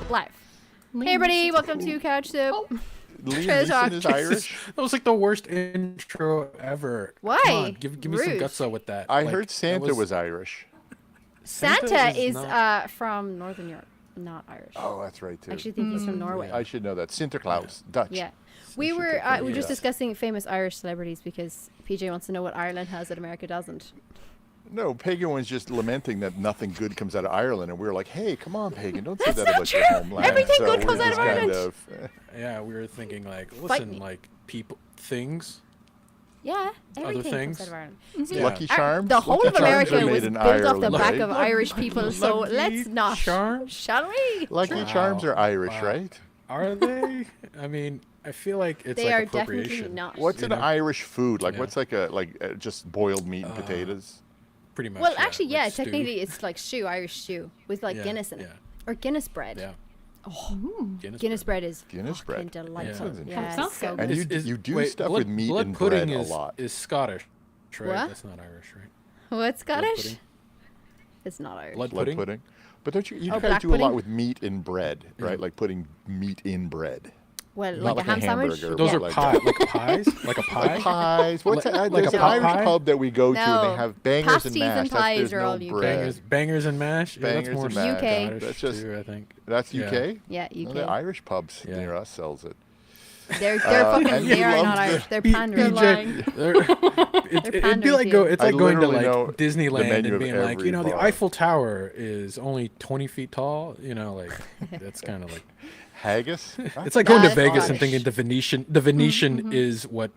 Live. Hey everybody, welcome to CouchSoup. Liam Neeson is Irish. That was like the worst intro ever. Why? Come on, give me some gutso with that. I heard Santa was Irish. Santa is from Northern Europe, not Irish. Oh, that's right too. I actually think he's from Norway. I should know that. Sinterklaas, Dutch. Yeah. We were just discussing famous Irish celebrities because PJ wants to know what Ireland has that America doesn't. No, Pagan was just lamenting that nothing good comes out of Ireland, and we were like, "Hey, come on, Pagan, don't say That's that not about true. your homeland." Everything So good we're comes out just of kind Ireland. Yeah, we were thinking like, Fight listen, me. like people, things. Yeah, everything things. comes out of Ireland. Yeah. Lucky Charms. The whole Lucky of Charms America are made was in built off the Ireland, back right? of Irish people, so Lucky let's not. Charms? Shall we? Lucky Charms are Irish, right? Are they? I mean, I feel like it's They like are appropriation. definitely not. What's an Irish food? Like, Yeah. what's like just boiled meat and potatoes? Pretty much. Well, actually, yeah, like stew. technically it's like stew, Irish stew, with like Yeah, Guinness in it. yeah. Or Guinness bread. Yeah. Oh, Guinness bread is Guinness fucking bread. delightful. Sounds Yeah, Sounds it's so good. good. And you do stuff blood, with meat blood and pudding bread is, a lot. is Scottish, right? What? That's not Irish, right? What's Scottish? pudding. It's not Irish. Blood Blood pudding. pudding. But don't you guys black do a lot pudding? with meat in bread, right? Like putting meat in bread. Well, Not like a like ham a sandwich? hamburger, Those but are like pie, like pies, like a pie. Like pies. What's Like- that? like There's a an pot Irish pie? pub that we go to, and No. they have bangers Pasties and mash. and pies There's are no all UK. bread. Bangers and mash. Yeah, Bangers that's more and mash. UK. Scottish That's just- too, I think. That's Yeah. UK? Yeah, No, UK. the Irish pubs Yeah. near us sells it. They're fucking, and they he are loves not the- Irish. They're P- pandering. lying. It'd be pandering like to go. you. It's I like going to literally know like the Disneyland menu and of being like, every the bar. Eiffel Tower is only 20 feet tall. Like that's kind of like. Haggis? It's like going to That's Vegas Scottish. and thinking the Venetian. The Venetian is what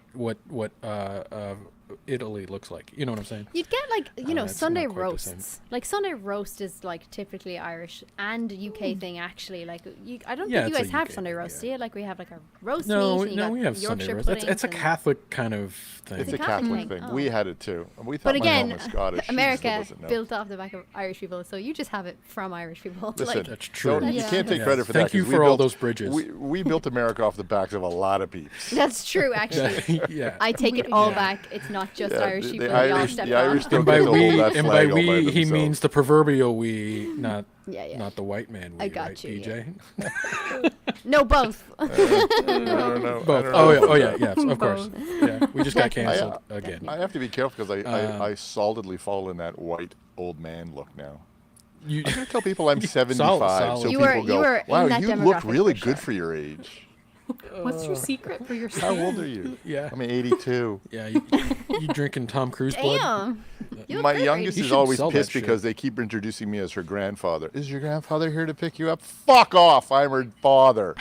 Italy looks like. You know what I'm saying? You'd get like, it's Sunday not quite the same. roasts. Like Sunday roast is like typically Irish and UK thing actually. Like I don't Yeah, think you it's guys a have UK Sunday thing, roast, yeah. do you? Like we have like a roast No, meat and you got we have Yorkshire Sunday roast. It's a puddings and- Catholic kind of thing. It's a Catholic Catholic thing. thing. Oh. We had it too. We thought But my mom again, was Scottish. She still America doesn't know. built off the back of Irish people, so you just have it from Irish people. Listen, like, That's true. You Yeah. can't take Yeah. credit for Thank that. you 'cause we for all built- those bridges. We built America off the backs of a lot of peeps. that's true, actually. Yeah. I take it all back. It's not just Yeah, Irish the people. Irish- Y'all stepped the Irish on. don't And by get to hold we, that and by flag all by we, he themselves. means the proverbial we, not Yeah. not the white man. We, I got right, you, PJ? No, both. I don't know. Both. I don't Oh know. yeah, yes, of course. Yeah, we just got canceled again. I have to be careful because I solidly fall in that white old man look now. You, I tell people I'm 75, solid. so You people were- go, you were in "Wow, that you look demographic really for good sure. for your age." What's your secret for your How skin? old are you? Yeah. I'm 82. yeah, you drinking Tom Cruise blood? Damn. You look My great. youngest You is should always sell that pissed shit. because they keep introducing me as her grandfather. Is your grandfather here to pick you up? Fuck off! I'm her father.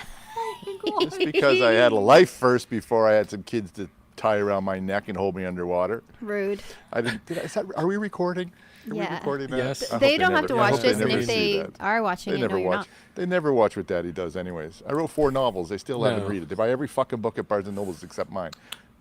Just because I had a life first before I had some kids to tie around my neck and hold me underwater. Rude. I didn't. Are we recording? Are we Yeah. recording that? Yes. I hope They don't never- have to I watch hope this, and never if see they that. are watching They it, never no, you're watch. not. They never watch what Daddy does, anyways. I wrote 4 novels. They still haven't No. read it. They buy every fucking book at Barnes and Nobles except mine.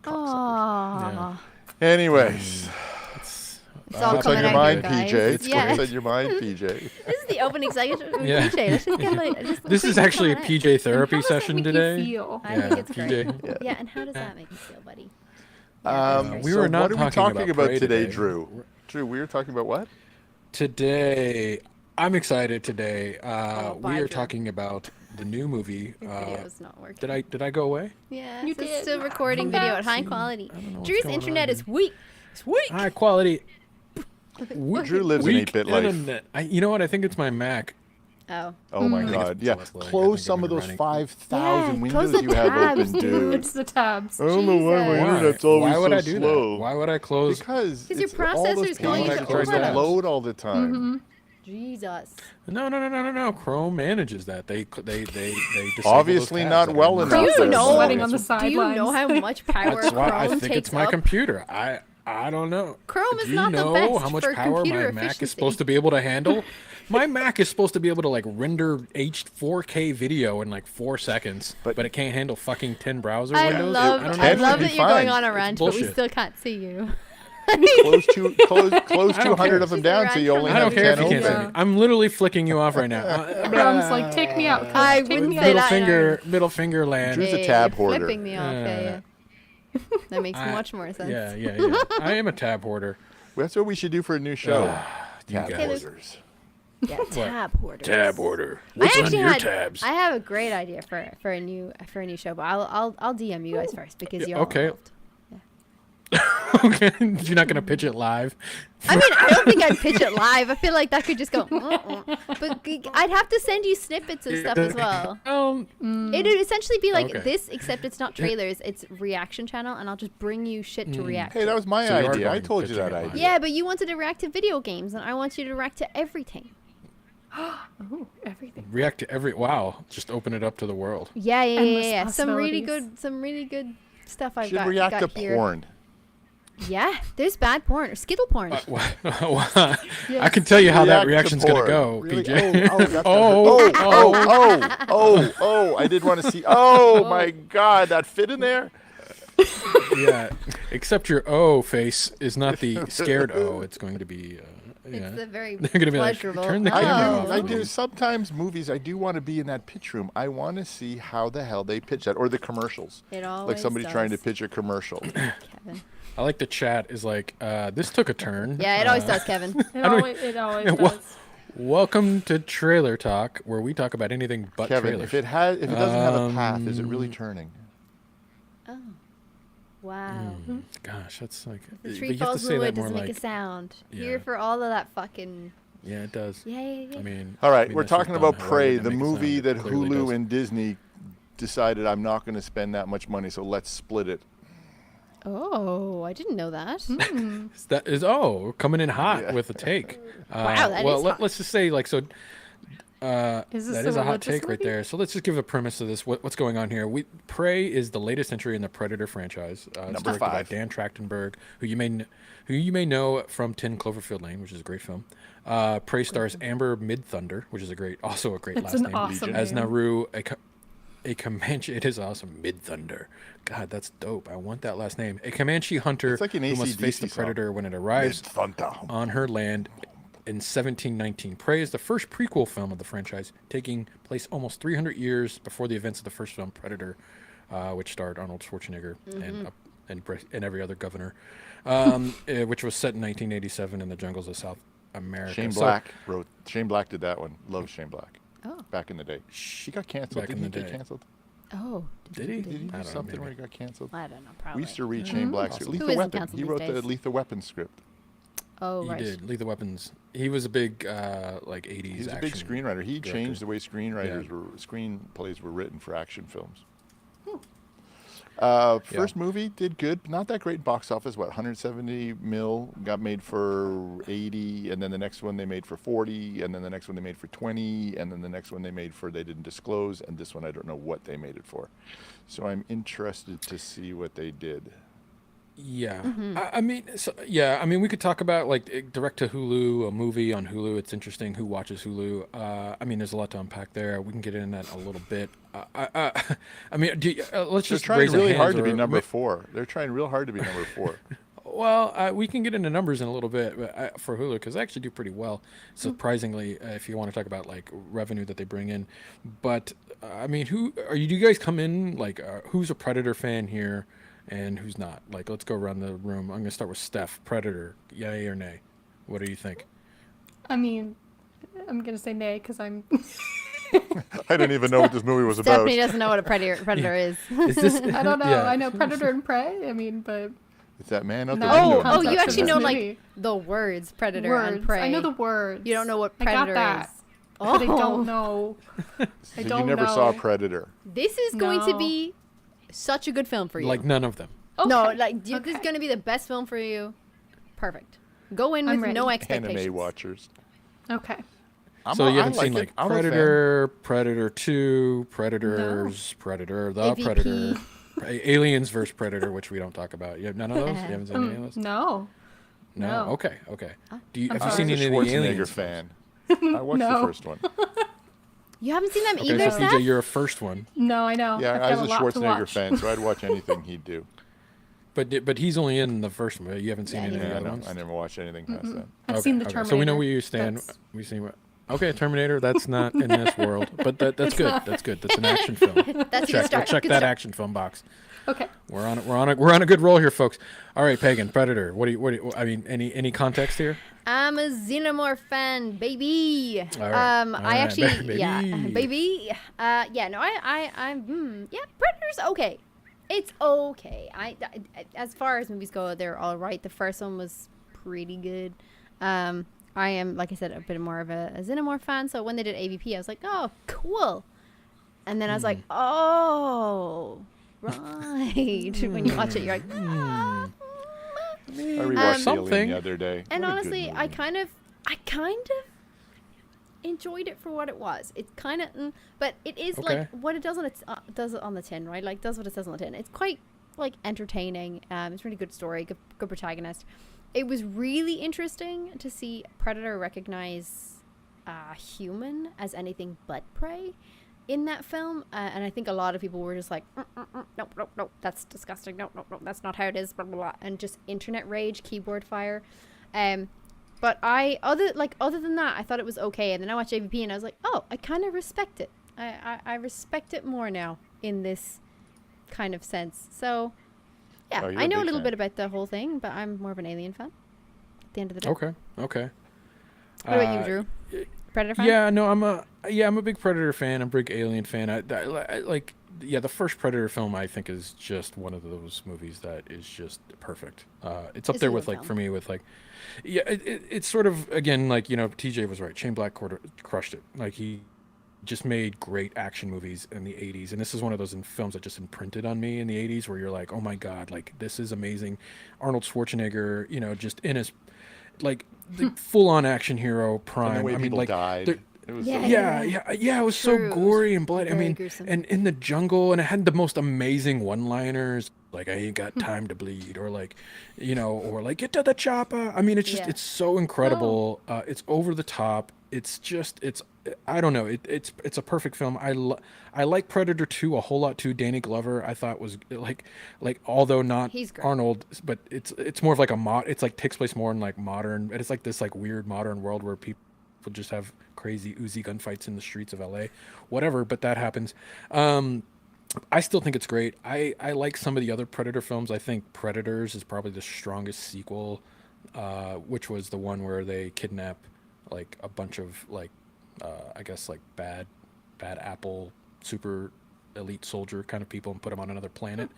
Cocksuckers. Aww. Anyways, It's all what's on coming your out mind, here, guys. PJ? Yeah. What's on your mind, PJ? This is the opening segment of Yeah. PJ. Let's just get like, just This quick is actually a comment. PJ therapy How does that session make you today. feel? I Yeah, think it's PJ. great. Yeah, and how does that make you feel, buddy? We So were not what are we talking about Prey today, Drew? Drew, we were talking about what? Today, I'm excited. Today, bye, we are Drew. talking about the new movie. Your video's not working. Did I go away? Yeah, You it's did. still recording video at high quality. don't know what's Drew's going internet on is weak. It's weak. High quality. Drew lives an Weak 8-bit life. internet. You know what? I think it's my Mac. Oh. Oh my think God! it's Yeah, less low. I close think some I've of been those running- 5,000 Yeah, windows close the you have tabs, open, dude. It's the tabs. I don't know why my Jesus. internet's always Why would so I do slow. that? Why would I close? Because 'Cause your it's all those processor's going pages into that overdrive. load all the time. Jesus. No. Chrome manages that. They disable Obviously those not tabs. well I mean, enough. Do you That's know? Sweating on the Do sidelines. you know how much power That's why I Chrome think takes it's my up? computer. I don't know. Chrome is Do you not the know best how much for power computer my Mac efficiency. is supposed to be able to handle? My Mac is supposed to be able to like render 4K video in like 4 seconds, but it can't handle fucking 10 browser I windows. love, I don't I know. love Be that you're going fine. on a rant, but we bullshit. still can't see you. Close don't 200 care. of them She's down, around so you only I don't have care if 10 you can't see open. me. I'm literally flicking you off right now. Brom's like, take me out. I Take wouldn't me say out. that. Middle finger land. Drew's a Hey, tab you're hoarder. Flipping me off. Yeah. That makes I- much more sense. Yeah. I am a tab hoarder. That's what we should do for a new show. You Tab guys. hoarders. Yeah, tab hoarders. Tab order. What's on your tabs? I have a great idea for a new show, but I'll DM you guys first because you're okay. All involved. Okay, you're not gonna pitch it live. I mean, I don't think I'd pitch it live. I feel like that could just go. But I'd have to send you snippets of stuff as well. It'd essentially be like this, except it's not trailers. It's reaction channel, and I'll just bring you shit to react. Hey, that was my idea. I told you that idea. Yeah, but you wanted to react to video games, and I want you to react to everything. Oh, everything. React to every. Wow, just open it up to the world. Yeah. Some really good stuff I've got. React to here. porn. Yeah, there's bad porn or skittle porn. I can tell you how that reaction's gonna go, really? PJ. I did want to see. Oh my God, that fit in there. Yeah, except your O face is not the scared O. It's going to be. It's a very They're gonna be pleasurable. like, turn the camera off. I do. Sometimes movies, I do want to be in that pitch room. I want to see how the hell they pitch that, or the commercials. It always like somebody does. trying to pitch a commercial. Kevin. I like the chat is like, this took a turn. Yeah, it always does, Kevin. It always does. Welcome to Trailer Talk, where we talk about anything but Kevin, trailers. if it doesn't have a path, is it really turning? Oh, wow. Gosh, that's like. The but tree you have to falls in say the that wood more doesn't make like. a sound. Yeah. Here for all of that fucking. Yeah, it does. Yeah. I mean. All right, I mean, we're that's just talking done about however Prey, to the make it movie sound. that It clearly Hulu does. and Disney decided I'm not going to spend that much money, so let's split it. Oh, I didn't know that. That is coming in hot with a take. Wow, that is hot. Let's just say like so. Is this That a is a hot religious take right movie? there. So let's just give a premise of this. What's going on here? Prey is the latest entry in the Predator franchise. It's Number directed by 5. Dan Trachtenberg, who you may know from 10 Cloverfield Lane, which is a great film. Prey stars Amber Midthunder, which is also a great It's last an name. awesome As name. Naru, a Comanche. It is awesome. Midthunder. God, that's dope. I want that last name. A Comanche hunter It's like an who must face AC/DC the song. predator when it arrives Thunder. on her land in 1719. Prey is the first prequel film of the franchise, taking place almost 300 years before the events of the first film, Predator, which starred Arnold Schwarzenegger and every other governor, which was set in 1987 in the jungles of South America. Shane So- Black wrote. Shane Black did that one. Love Shane Black. Oh. Back in the day. He got canceled. Back in Didn't the he get day. canceled? Oh. Did he? Did he I do don't know, something where he maybe. got canceled? I don't know. Probably. We used to read Shane Black's Possibly. Lethal Who isn't Weapon. canceled He these wrote the days? Lethal Weapon script. Oh, He right. did. Lethal Weapons. He was a big, like 80s He's a action big screenwriter. He director. changed the way screenplays were written for action films. First movie did good, not that great box office. 170 mil, got made for 80, and then the next one they made for 40, and then the next one they made for 20, and then the next one they made for they didn't disclose, and this one I don't know what they made it for. So I'm interested to see what they did. Yeah, I mean, we could talk about like direct to Hulu, a movie on Hulu. It's interesting. Who watches Hulu? I mean, there's a lot to unpack there. We can get into that a little bit. I mean, let's They're just trying raise really our hard hands to be or- number 4. They're trying real hard to be number 4. Well, we can get into numbers in a little bit but, for Hulu because they actually do pretty well, surprisingly. If you want to talk about like revenue that they bring in, but I mean, do you guys come in like who's a Predator fan here? And who's not? Like, let's go around the room. I'm going to start with Steph. Predator, yay or nay? What do you think? I mean, I'm gonna say nay because I'm. I didn't even know what this movie was about. Stephanie doesn't know what a predator is. Is this? I don't know. Yeah. I know Predator and Prey. I mean, but It's that man out the No. window. Oh, you Concept actually of know this like movie. the words predator words. and prey. I know the words. You don't know what I got predator that. is. But I don't Oh. know. So I you don't never know. saw Predator. This is going to No. be such a good film for you. Like none of them. No, Okay. like this is Okay. going to be the best film for you. Perfect. Go in I'm with no ready. expectations. Anime watchers. Okay. So you haven't I seen like like it. I'm a fan. Predator, Predator 2, Predators, Predator, the AVP. Predator, Aliens versus Predator, which we don't talk about. You have none of those? You haven't seen any of those? No. No. no. Okay. Do you, I'm have you sorry. seen I'm a any of the Schwarzenegger Aliens? fan. I watched the No. first one. You haven't seen them Okay, either, so Steph? PJ, you're a first one, No, I know. Yeah, I've I got was a lot to Schwarzenegger watch. fan, so I'd watch anything he'd do. but he's only in the first movie. You haven't seen Yeah, any of he's the Yeah, other ones. I never watched anything past that. I've Okay, seen the okay. Terminator. So we know where you stand. That's- We see what. Okay, Terminator. That's not in this world, but that's good. not. That's good. That's an action film. That's a good Check. start. Check Good that start. action film box. Okay. We're on a good roll here, folks. All right, Pagan, Predator. What do you I mean, any context here? I'm a Xenomorph fan, baby. All right. I actually, baby. yeah, baby. Yeah, Predator's okay. It's okay. As far as movies go, they're all right. The first one was pretty good. I am, like I said, a bit more of a Xenomorph fan. So when they did AVP, I was like, oh, cool. And then I was like, oh, right. When you watch it, you're like, I rewatched Alien the other day. And honestly, I kind of enjoyed it for what it was. It's kind of, but it is like what it does on its does it on the tin, right? Like does what it says on the tin. It's quite like entertaining. It's a really good story, good protagonist. It was really interesting to see Predator recognize human as anything but prey in that film, and I think a lot of people were just like, no, that's disgusting. No, that's not how it is. Blah blah blah, and just internet rage, keyboard fire. But other than that, I thought it was okay. And then I watched AVP and I was like, oh, I kind of respect it. I respect it more now in this kind of sense. So, yeah, I know a little bit about the whole thing, but I'm more of an Alien fan at the end of the day. Okay. What about you, Drew? Predator fan? Yeah, no, I'm a big Predator fan. I'm a big Alien fan. I like, the first Predator film I think is just one of those movies that is just perfect. It's up there with like, for me, with like, yeah, it's sort of, again, like, you know, TJ was right. Shane Black crushed it. Like, he just made great action movies in the 80s. And this is one of those films that just imprinted on me in the 80s where you're like, oh my God, like, this is amazing. Arnold Schwarzenegger, you know, just in his, like, the full-on action hero prime. And the way people died. It was it was so gory and bloody. I mean, gruesome. and in the jungle, and it had the most amazing one-liners, like, I ain't got time to bleed, or like, you know, or like, get to the chopper. I mean, it's just, it's so incredible. It's over the top. It's just, I don't know. It's a perfect film. I like Predator 2 a whole lot too. Danny Glover, I thought was like although not Arnold, but it's more of like it's like takes place more in like modern, it's like this like weird modern world where people just have crazy Uzi gunfights in the streets of LA, whatever, but that happens. I still think it's great. I like some of the other Predator films. I think Predators is probably the strongest sequel, which was the one where they kidnap like a bunch of like I guess like bad apple super elite soldier kind of people and put them on another planet.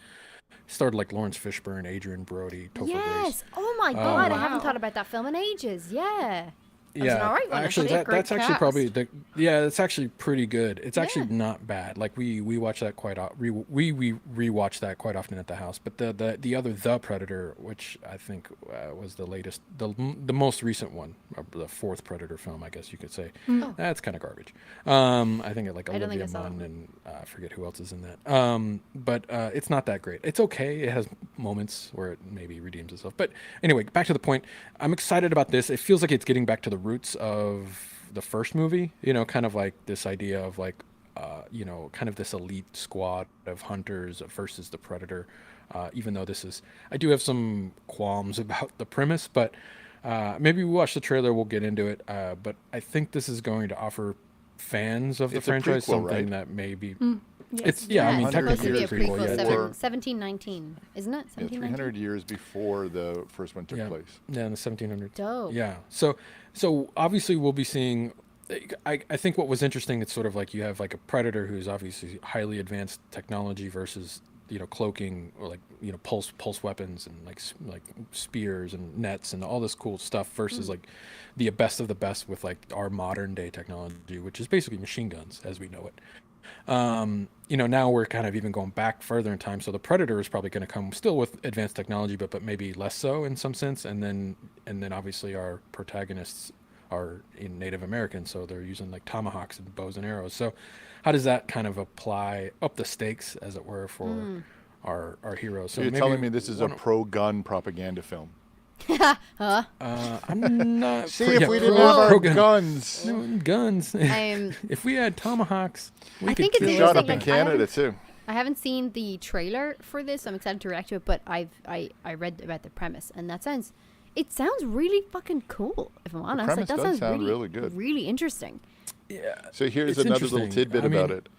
Started like Lawrence Fishburne, Adrian Brody, Topher Grace. Oh my God, I haven't thought about that film in ages. Yeah. Yeah, all right one. Actually, that's actually probably it's actually pretty good. It's actually not bad. Like we watch that quite we rewatch that quite often at the house. But the other The Predator, which I think was the latest, the most recent one, the fourth Predator film, I guess you could say. That's kind of garbage. I think like Olivia Munn and I forget who else is in that. But it's not that great. It's okay. It has moments where it maybe redeems itself. But anyway, back to the point. I'm excited about this. It feels like it's getting back to the roots of the first movie, you know, kind of like this idea of like, you know, kind of this elite squad of hunters versus the Predator. Even though I do have some qualms about the premise, but maybe we watch the trailer, we'll get into it. But I think this is going to offer fans of the franchise something that maybe... Yes. I mean, technically it's supposed to be a prequel. 1719, isn't it? 300 years before the first one took place. Yeah, in the 1700s. Dope. Yeah. So obviously we'll be seeing. I think what was interesting, it's sort of like you have like a Predator who's obviously highly advanced technology versus, you know, cloaking or like, you know, pulse weapons and like spears and nets and all this cool stuff versus like the best of the best with like our modern day technology, which is basically machine guns as we know it. You know, now we're kind of even going back further in time. So the Predator is probably going to come still with advanced technology, but maybe less so in some sense. And then obviously our protagonists are in Native American, so they're using like tomahawks and bows and arrows. So how does that kind of apply up the stakes, as it were, for our heroes? So you're telling me this is a pro-gun propaganda film? I'm not. See, if we didn't have our guns. If we had tomahawks, we could it's shot up in Canada too. I haven't seen the trailer for this. I'm excited to react to it, but I read about the premise, and it sounds really fucking cool. If I'm honest, the premise does sound really good, really interesting. Yeah. So here's another little tidbit about it.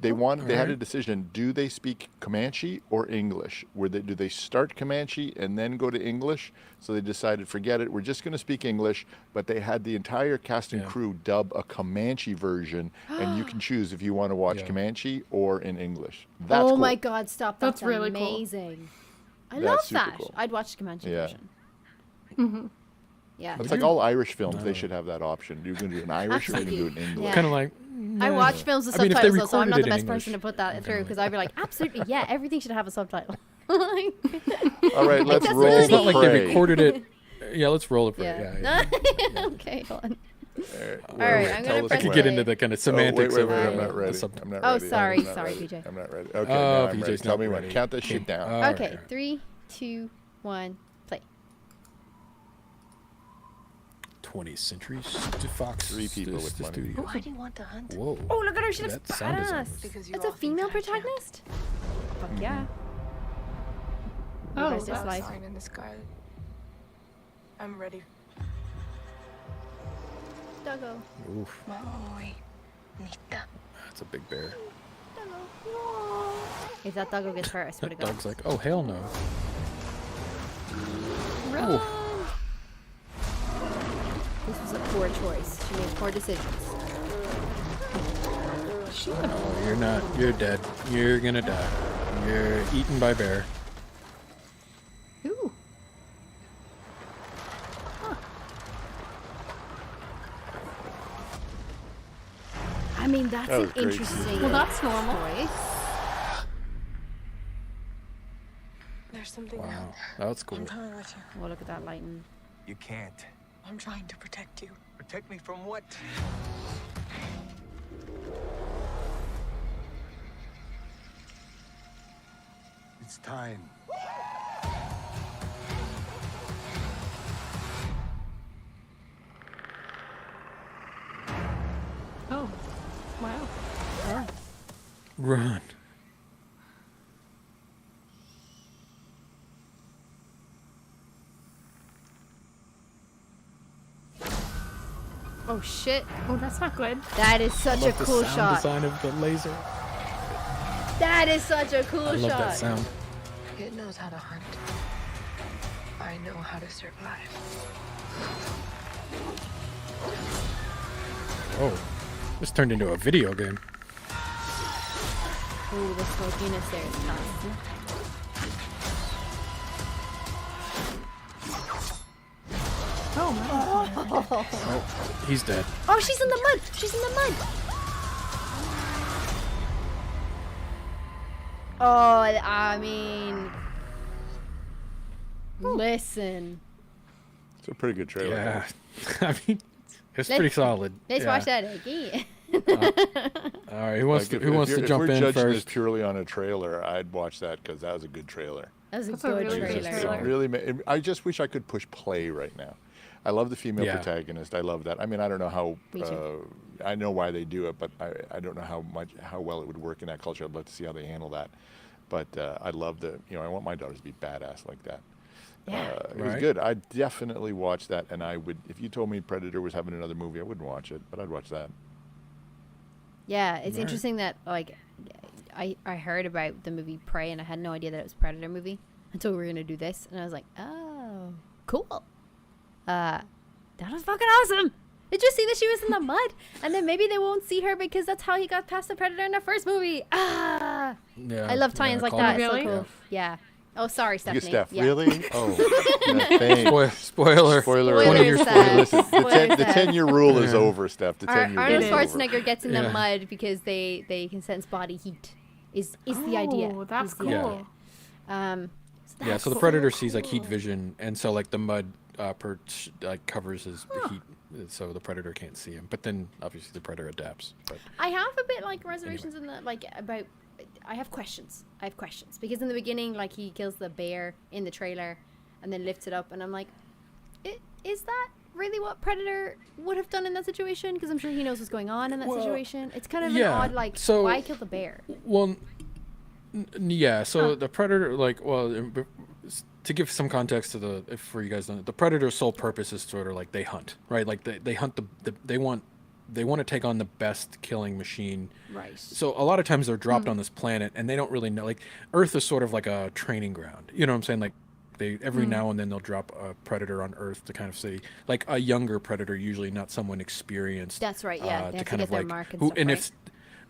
They had a decision: do they speak Comanche or English? Do they start Comanche and then go to English? So they decided, forget it, we're just going to speak English. But they had the entire cast and crew dub a Comanche version, and you can choose if you want to watch Comanche or in English. That's cool. my God! Stop! That's really amazing. Cool. I That's love that. cool. I'd watch the Comanche version. Yeah. It's like all Irish films; they should have that option. You're going to do an Irish or you're going to do an English. Yeah. Kind of like. I watch films with if they subtitles, though, so I'm not the recorded it best in person to English, put that through because I'd be like, absolutely, yeah, everything should have a subtitle. All right, let's roll. It's not like they Prey. recorded it. Yeah, let's roll it for Yeah. yeah. Okay, hold on. All right, I'm gonna us I press could when. get into the kind of semantics wait, of I'm not ready. the I'm not Oh, ready. sorry, I'm not sorry, ready. PJ. I'm not ready. Okay, Oh, now I'm PJ's ready. not Tell me when. ready. Count this shit down. All Okay, right. 3, 2, 1, play. 20th century Fox. 3 people with money. Studio. Why do you want to hunt? Whoa. Oh, look at her, she looks That sound design badass. was- Because you That's a often female catch, yeah. protagonist? Fuck yeah. Oh, Reverse this that's life. Sign in the sky. I'm ready. Doggo. Oof. Muy nita. That's a big bear. If that doggo gets hurt, I swear to That God. dog's like, oh, hell no. Run! This was a poor choice. She made poor decisions. No, you're not. You're dead. You're gonna die. You're eaten by bear. Ooh. I mean, that's That was an great. interesting Well, that's normal. choice. There's something Wow. wrong. That's cool. I'm coming with you. Oh, look at that lighting. You can't. I'm trying to protect you. Protect me from what? It's time. Oh, wow. Run. Oh shit. Oh, that's not good. That is such a Love the cool sound shot. design of the laser. That is such a cool I love shot. that sound. It knows how to hunt. I know how to survive. Oh, this turned into a video game. Ooh, the smokiness there is tough. Oh, my. Oh, he's dead. Oh, she's in the mud. She's in the mud. Oh, I mean, listen. It's a pretty good trailer. Yeah. I mean, it's pretty solid. Let's Yeah. watch that again. All right, who wants Like, to, who wants to jump if we're in judging this first? purely on a trailer, I'd watch that because that was a good trailer. That was a That's a good really good trailer. trailer. It really, I just wish I could push play right now. I love the female Yeah. protagonist. I love that. I mean, I don't know how. Me too. I know why they do it, but I don't know how well it would work in that culture. I'd love to see how they handle that. But I love I want my daughters to be badass like that. Yeah. It was Right. good. I'd definitely watch that, and I would. If you told me Predator was having another movie, I wouldn't watch it, but I'd watch that. Yeah, it's Right. interesting that like I heard about the movie Prey and I had no idea that it was a Predator movie until we were gonna do this, and I was like, oh, cool. That was fucking awesome. Did you see that she was in the mud? And then maybe they won't see her because that's how he got past the Predator in the first movie. Ah, Yeah, I love tie-ins like that. It's Really? so cool. Yeah. Oh, sorry, You Stephanie. get Steph, Yeah. really? Oh, yeah, thanks. Spoiler. Spoiler Spoiler alert. Steph. Listen, the Spoiler Steph. 10-year rule is Yeah. over, Steph. The 10-year Arnold rule is over. Schwarzenegger gets in the Yeah. mud because they can sense body heat. Is the idea? Oh, that's Is the cool. idea. So Yeah, so the that's predator so sees like heat cool. vision, and so like the mud perch like covers his heat, so the predator can't see him. But then obviously the predator adapts. But I have a bit like reservations in the like about. I have questions because in the beginning, like he kills the bear in the trailer, and then lifts it up, and I'm like, is that really what Predator would have done in that situation? Because I'm sure he knows what's going on in that Well, situation. It's kind of yeah, an odd like, so- why kill the bear? well, yeah. So the predator, like, to give some context to for you guys, the predator's sole purpose is sort of like they hunt, right? Like they hunt they want they want to take on the best killing machine. Right. So a lot of times they're dropped on this planet and they don't really know. Like Earth is sort of like a training ground. You know what I'm saying? Like they every now and then they'll drop a predator on Earth to kind of see like a younger predator, usually not someone experienced. That's right. Yeah, they have to kind get of their like mark and who stuff. and Right. if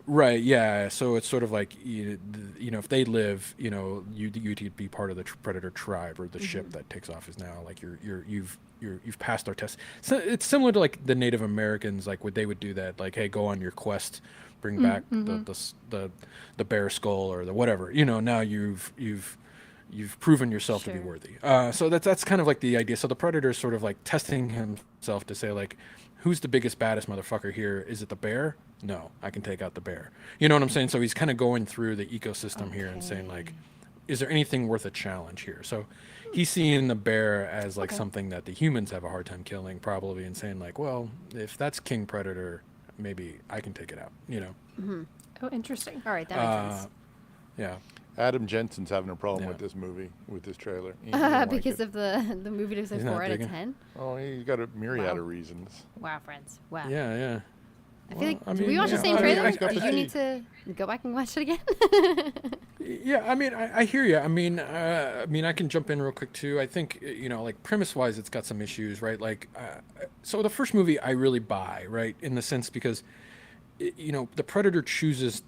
right, yeah. So it's sort of like you know, if they live, you know, you could be part of the predator tribe, or the ship that takes off is now like you've passed our test. So it's similar to like the Native Americans, like what they would do that, like, hey, go on your quest, bring back the bear skull or the whatever. You know, now you've proven yourself to be worthy. So that's kind of like the idea. So the predator is sort of like testing himself to say like, who's the biggest, baddest motherfucker here? Is it the bear? No, I can take out the bear. You know what I'm saying? So he's kind of going through the ecosystem here and saying like, is there anything worth a challenge here? So he's seeing the bear as like something that the humans have a hard time killing probably, and saying like, well, if that's King Predator, maybe I can take it out, you know? Oh, interesting. All right, that makes sense. Yeah. Adam Jensen's having a problem with this movie, with this trailer. Because of the movie to say He's not 4 out of digging. 10. Oh, he's got a myriad of reasons. Wow, friends. Wow. Yeah, yeah. I feel like, I did we mean, watch the yeah, same I mean, trailer? I got Did to you see. need to go back and watch it again? Yeah, I mean, I hear you. I mean, I can jump in real quick too. I think, you know, like premise-wise, it's got some issues, right? Like, so the first movie I really buy, right, in the sense because, you know, the Predator chooses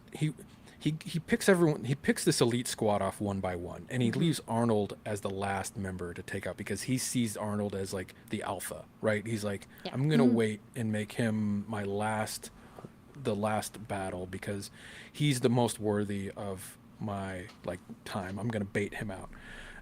he picks everyone. He picks this elite squad off one by one, and he leaves Arnold as the last member to take out because he sees Arnold as like the alpha, right? He's like, I'm gonna wait and make him the last battle because he's the most worthy of my like time. I'm gonna bait him out.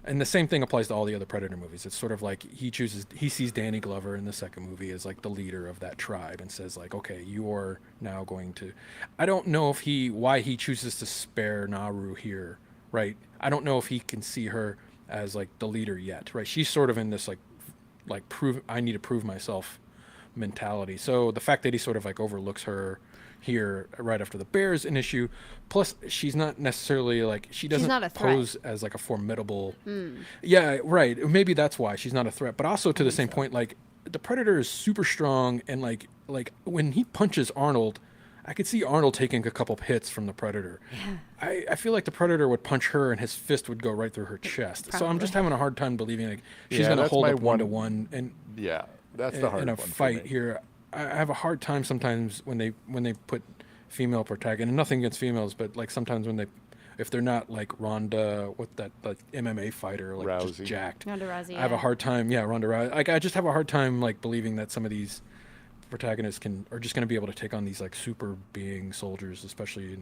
And the same thing applies to all the other Predator movies. It's sort of like he sees Danny Glover in the second movie as like the leader of that tribe and says like, okay, you're now going to, I don't know if why he chooses to spare Naru here, right? I don't know if he can see her as like the leader yet, right? She's sort of in this like I need to prove myself mentality. So the fact that he sort of like overlooks her here right after the bear's an issue, plus she's not necessarily like she doesn't not a threat. pose as like a formidable yeah, right, maybe that's why she's not a threat. But also to the same point, like the Predator is super strong, and like when he punches Arnold, I could see Arnold taking a couple hits from the Predator. I feel like the Predator would punch her and his fist would go right through her chest. So I'm just having a hard time believing like she's gonna hold up 1-to-1 and that's the hard in a one fight for me. here. I have a hard time sometimes when they put female protagonists, and nothing against females, but like sometimes if they're not like Ronda, what that like MMA fighter, like Rousey. just jacked. Ronda Rousey, I have a yeah. hard time, Ronda Rousey. Like I just have a hard time like believing that some of these protagonists are just going to be able to take on these like super being soldiers, especially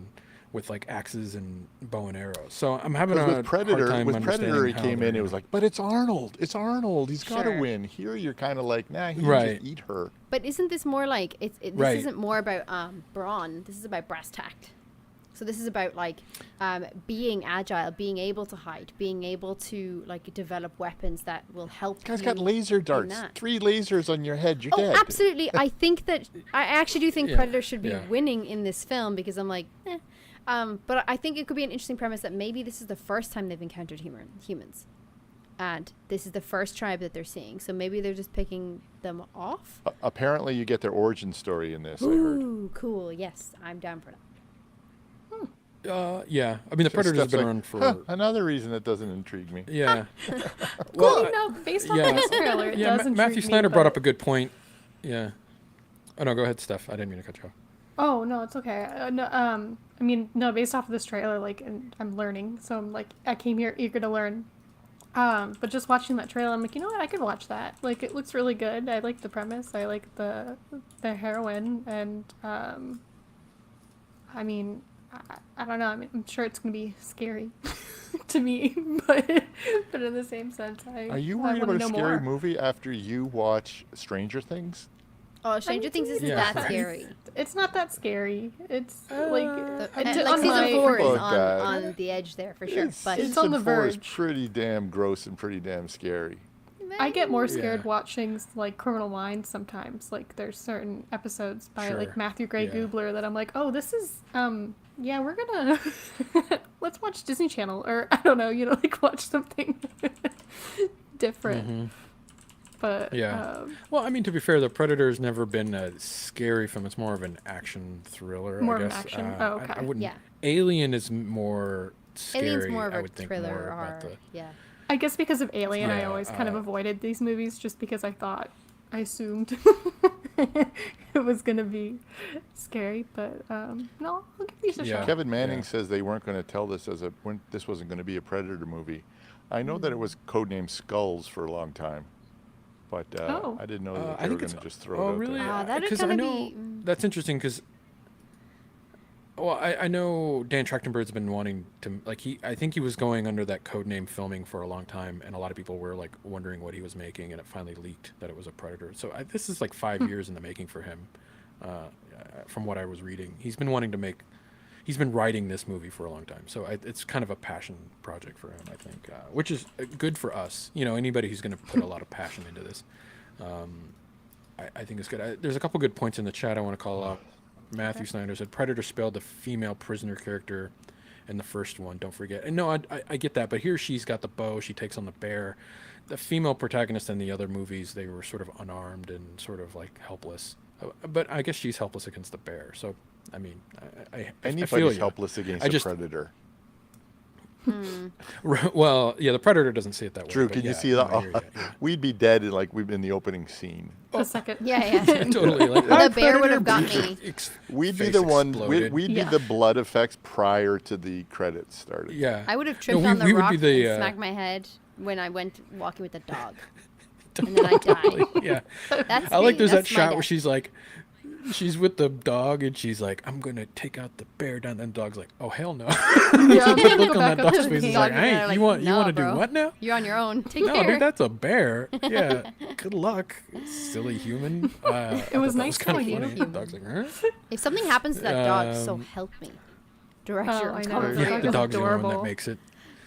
with like axes and bow and arrows. So I'm having a With Predator, hard time with Predator, he understanding how came in. they're It was like, but it's Arnold. It's Arnold. He's got to Sure. win. Here, you're kind of like, nah, he Right. can just eat her. But isn't this more like this Right. isn't more about brawn. This is about brass tact. So this is about like being agile, being able to hide, being able to like develop weapons that will help. Guy's you got laser in darts. that. 3 lasers on your head. You're Oh, dead. absolutely. I think that I actually do think Yeah, Predator should be yeah. winning in this film because I'm like, but I think it could be an interesting premise that maybe this is the first time they've encountered humans. And this is the first tribe that they're seeing. So maybe they're just picking them off. Apparently, you get their origin story in this. I heard. Ooh, cool. Yes, I'm down for that. yeah. I mean, the Predator's Stuff's been like, around for another reason that doesn't intrigue me. yeah. Well, no, based on yeah. this trailer, it Yeah, does Matthew intrigue Snyder me, brought but- up a good point. Yeah. Oh no, go ahead, Steph. I didn't mean to cut you off. Oh no, it's okay. I mean, no, based off of this trailer, like, and I'm learning, so I'm like, I came here eager to learn. But just watching that trailer, I'm like, you know what? I could watch that. Like, it looks really good. I like the premise. I like the heroine, and I mean, I don't know. I mean, I'm sure it's gonna be scary to me, but in the same sense, Are you I worried wanna about a know scary more. movie after you watch Stranger Things? Oh, Stranger Things isn't Yeah. that scary. It's not that scary. It's like Like on season my- 4 is Oh, God. on the edge there for sure. But It's Season on the 4 is verge. pretty damn gross and pretty damn scary. I get more scared Yeah. watching like Criminal Minds sometimes. Like there's certain episodes by Sure. like Matthew Gray Yeah. Gubler that I'm like, oh, this is yeah, we're gonna let's watch Disney Channel, or I don't know, like watch something different. But Yeah. Well, I mean, to be fair, The Predator's never been a scary film. It's more of an action thriller, More I of an guess. action? Okay. I wouldn't. Yeah. Alien is more scary. Alien's more of I a would think thriller more about or yeah. I guess because of Alien, I Yeah, always kind of avoided these movies just because I assumed it was going to be scary. But no, I'll give these a Yeah. shot. Kevin Manning says they weren't going to tell this this wasn't going to be a Predator movie. I know that it was codenamed Skulls for a long time, but I didn't know that they were going to just throw it out really? there. that would Because kind I of know be. that's interesting. Because I know Dan Trachtenberg's been wanting to I think he was going under that code name filming for a long time, and a lot of people were like wondering what he was making, and it finally leaked that it was a Predator. So this is like 5 years in the making for him, from what I was reading. He's been writing this movie for a long time, so it's kind of a passion project for him, I think, which is good for us. Anybody who's going to put a lot of passion into this, I think it's good. There's a couple good points in the chat I want to call out. Matthew Snyder said Predator spelled the female prisoner character in the first one. Don't forget. And no, I get that, but here she's got the bow. She takes on the bear. The female protagonist in the other movies, they were sort of unarmed and sort of like helpless. But I guess she's helpless against the bear. So I mean, I feel Anybody's you. helpless against a predator. Well, yeah, the Predator doesn't see it that way. Drew, but can you yeah, see no, that? I hear you, yeah. We'd be dead in the opening scene. The second. Yeah. Totally. Like, The bear would have got me. We'd be Face the one. exploded. We'd be the blood effects prior to the credits started. Yeah. I would have tripped No, on the we would rock be the, and smacked my head when I went walking with the dog. And then I died. Yeah. That's I like me. there's that That's my shot where death. she's with the dog and she's like, I'm gonna take out the bear down. And the dog's like, oh hell no. Yeah, The look go on that back up dog's to the face is king. like, Dog, they're hey, like, you want "No, to do bro. what now? You're on your own. Take No, care. dude, that's a bear. Yeah, good luck, silly human. It was nice kind of knowing funny. you. The dog's like, huh? If something happens to that dog, so Um, help me. Director, Oh, I I'm know. coming for Yeah, Yeah, you. the It's dog's the one that adorable. makes it.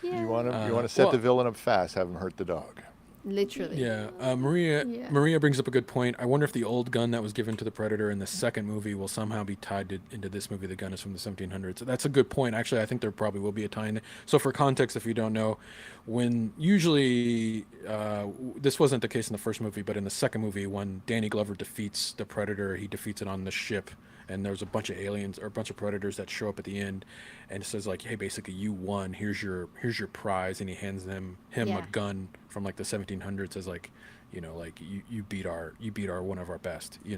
You want to set well- the villain up fast. Have him hurt the dog. Literally. Yeah, Maria. Yeah. Maria brings up a good point. I wonder if the old gun that was given to the Predator in the second movie will somehow be tied into this movie. The gun is from the 1700s. That's a good point. Actually, I think there probably will be a tie in. So, for context, if you don't know, when usually this wasn't the case in the first movie, but in the second movie, when Danny Glover defeats the Predator, he defeats it on the ship. And there's a bunch of aliens or a bunch of predators that show up at the end, and it says like, "Hey, basically you won. Here's your prize." And he hands him Yeah. a gun from like the 1700s as like, like you beat our one of our best. You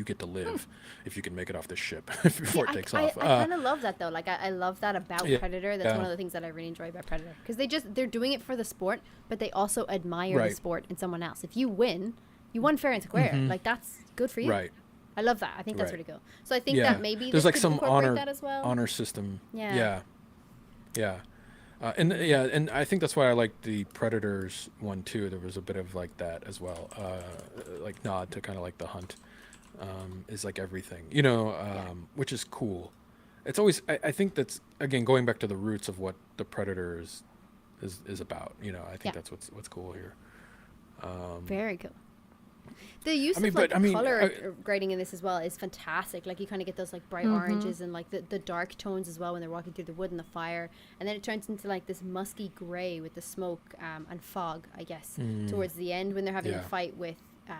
get to live if you can make it off this ship before it takes off. I kind of love that though. Like I love that about Yeah. Predator. That's one of the things that I really enjoy about Predator because they're doing it for the sport, but they also admire Right. the sport in someone else. If you win, you won fair and square. Like that's good for you. Right. I love that. I think that's Right. really cool. So I think Yeah. that maybe there's this like could some incorporate that as well. honor system. Yeah. Yeah. And I think that's why I like the Predators one too. There was a bit of like that as well, like nod to kind of like the hunt, is like everything, which is cool. It's always I think that's again going back to the roots of what the Predator is about. I think Yeah. that's what's cool here. Very cool. The use I mean, of like but, I mean, color grading in this as well is fantastic. Like you kind of get those like bright oranges and like the dark tones as well when they're walking through the wood and the fire, and then it turns into like this musky gray with the smoke and fog, I guess, towards the end when they're having a Yeah. fight with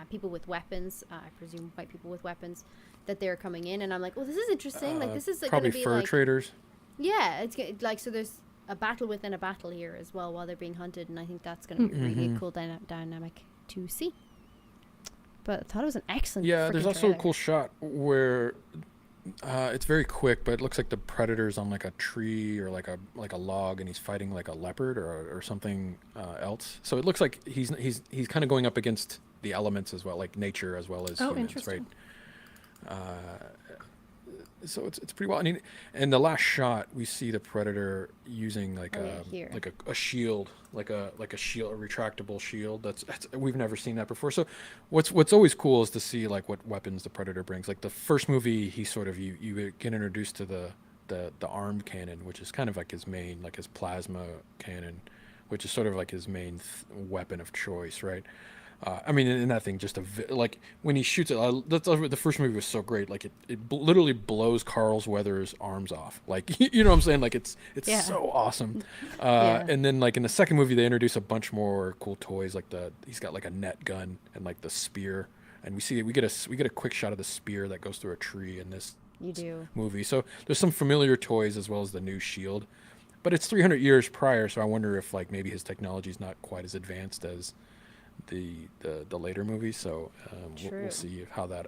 people with weapons. I presume white people with weapons that they're coming in, and I'm like, oh, this is interesting. Like this is like, probably gonna be fur like traders. yeah, like so there's a battle within a battle here as well while they're being hunted, and I think that's going to be really a cool dynamic to see. But I thought it was an excellent. Yeah, there's frickin' also trailer. a cool shot where it's very quick, but it looks like the Predator's on like a tree or like a log, and he's fighting like a leopard or something else. So it looks like he's kind of going up against the elements as well, like nature as well as Oh, humans, right? interesting. So it's pretty well. And the last shot, we see the Predator using like here. a shield, like a shield, a retractable shield. That's we've never seen that before. So what's always cool is to see like what weapons the Predator brings. Like the first movie, he sort of you get introduced to the armed cannon, which is kind of like his main, like his plasma cannon, which is sort of like his main weapon of choice, right? I mean, in that thing, just like when he shoots it, the first movie was so great. Like it literally blows Carl Weathers' arms off. Like you know what I'm saying? Like it's so awesome. And then like in the second movie, they introduce a bunch more cool toys. Like he's got like a net gun and like the spear, and we get a quick shot of the spear that goes through a tree in this movie. So there's some familiar toys as well as the new shield, but it's 300 years prior. So I wonder if like maybe his technology is not quite as advanced as the later movies, so we'll see how that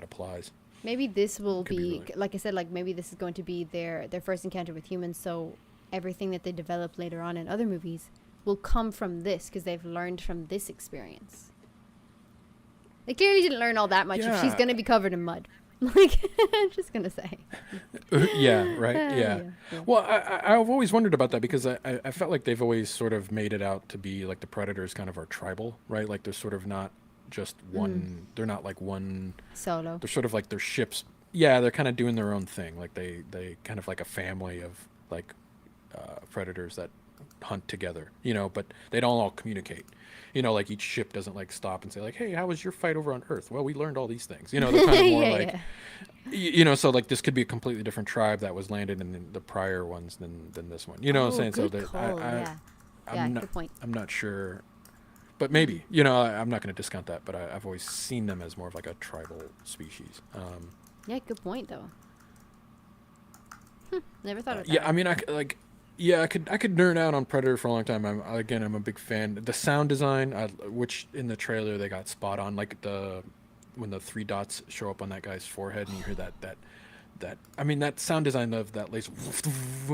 applies. Maybe this will be like I said, like maybe this is going to be their first encounter with humans, so everything that they develop later on in other movies will come from this because they've learned from this experience. They clearly didn't learn all that much if she's going to be covered in mud. Like, I'm just going to say. Yeah, right, yeah. Well, I've always wondered about that because I felt like they've always sort of made it out to be like the Predators kind of are tribal, right? Like they're sort of not just one, they're not like one... Solo. They're sort of like their ships. Yeah, they're kind of doing their own thing. Like they kind of like a family of like predators that hunt together, you know, but they don't all communicate. You know, like each ship doesn't like stop and say like, hey, how was your fight over on Earth? Well, we learned all these things. You know, they're kind of more you know, so like this could be a completely different tribe that was landed in the prior ones than this one. You know what I'm saying? Good call. Good point. I'm not sure, but maybe, you know, I'm not going to discount that, but I've always seen them as more of like a tribal species. Yeah, good point though. Never thought of that. Yeah, I mean, I could nerd out on Predator for a long time. I'm a big fan. The sound design, which in the trailer they got spot on, like when the 3 dots show up on that guy's forehead and you hear that I mean that sound design of that laser.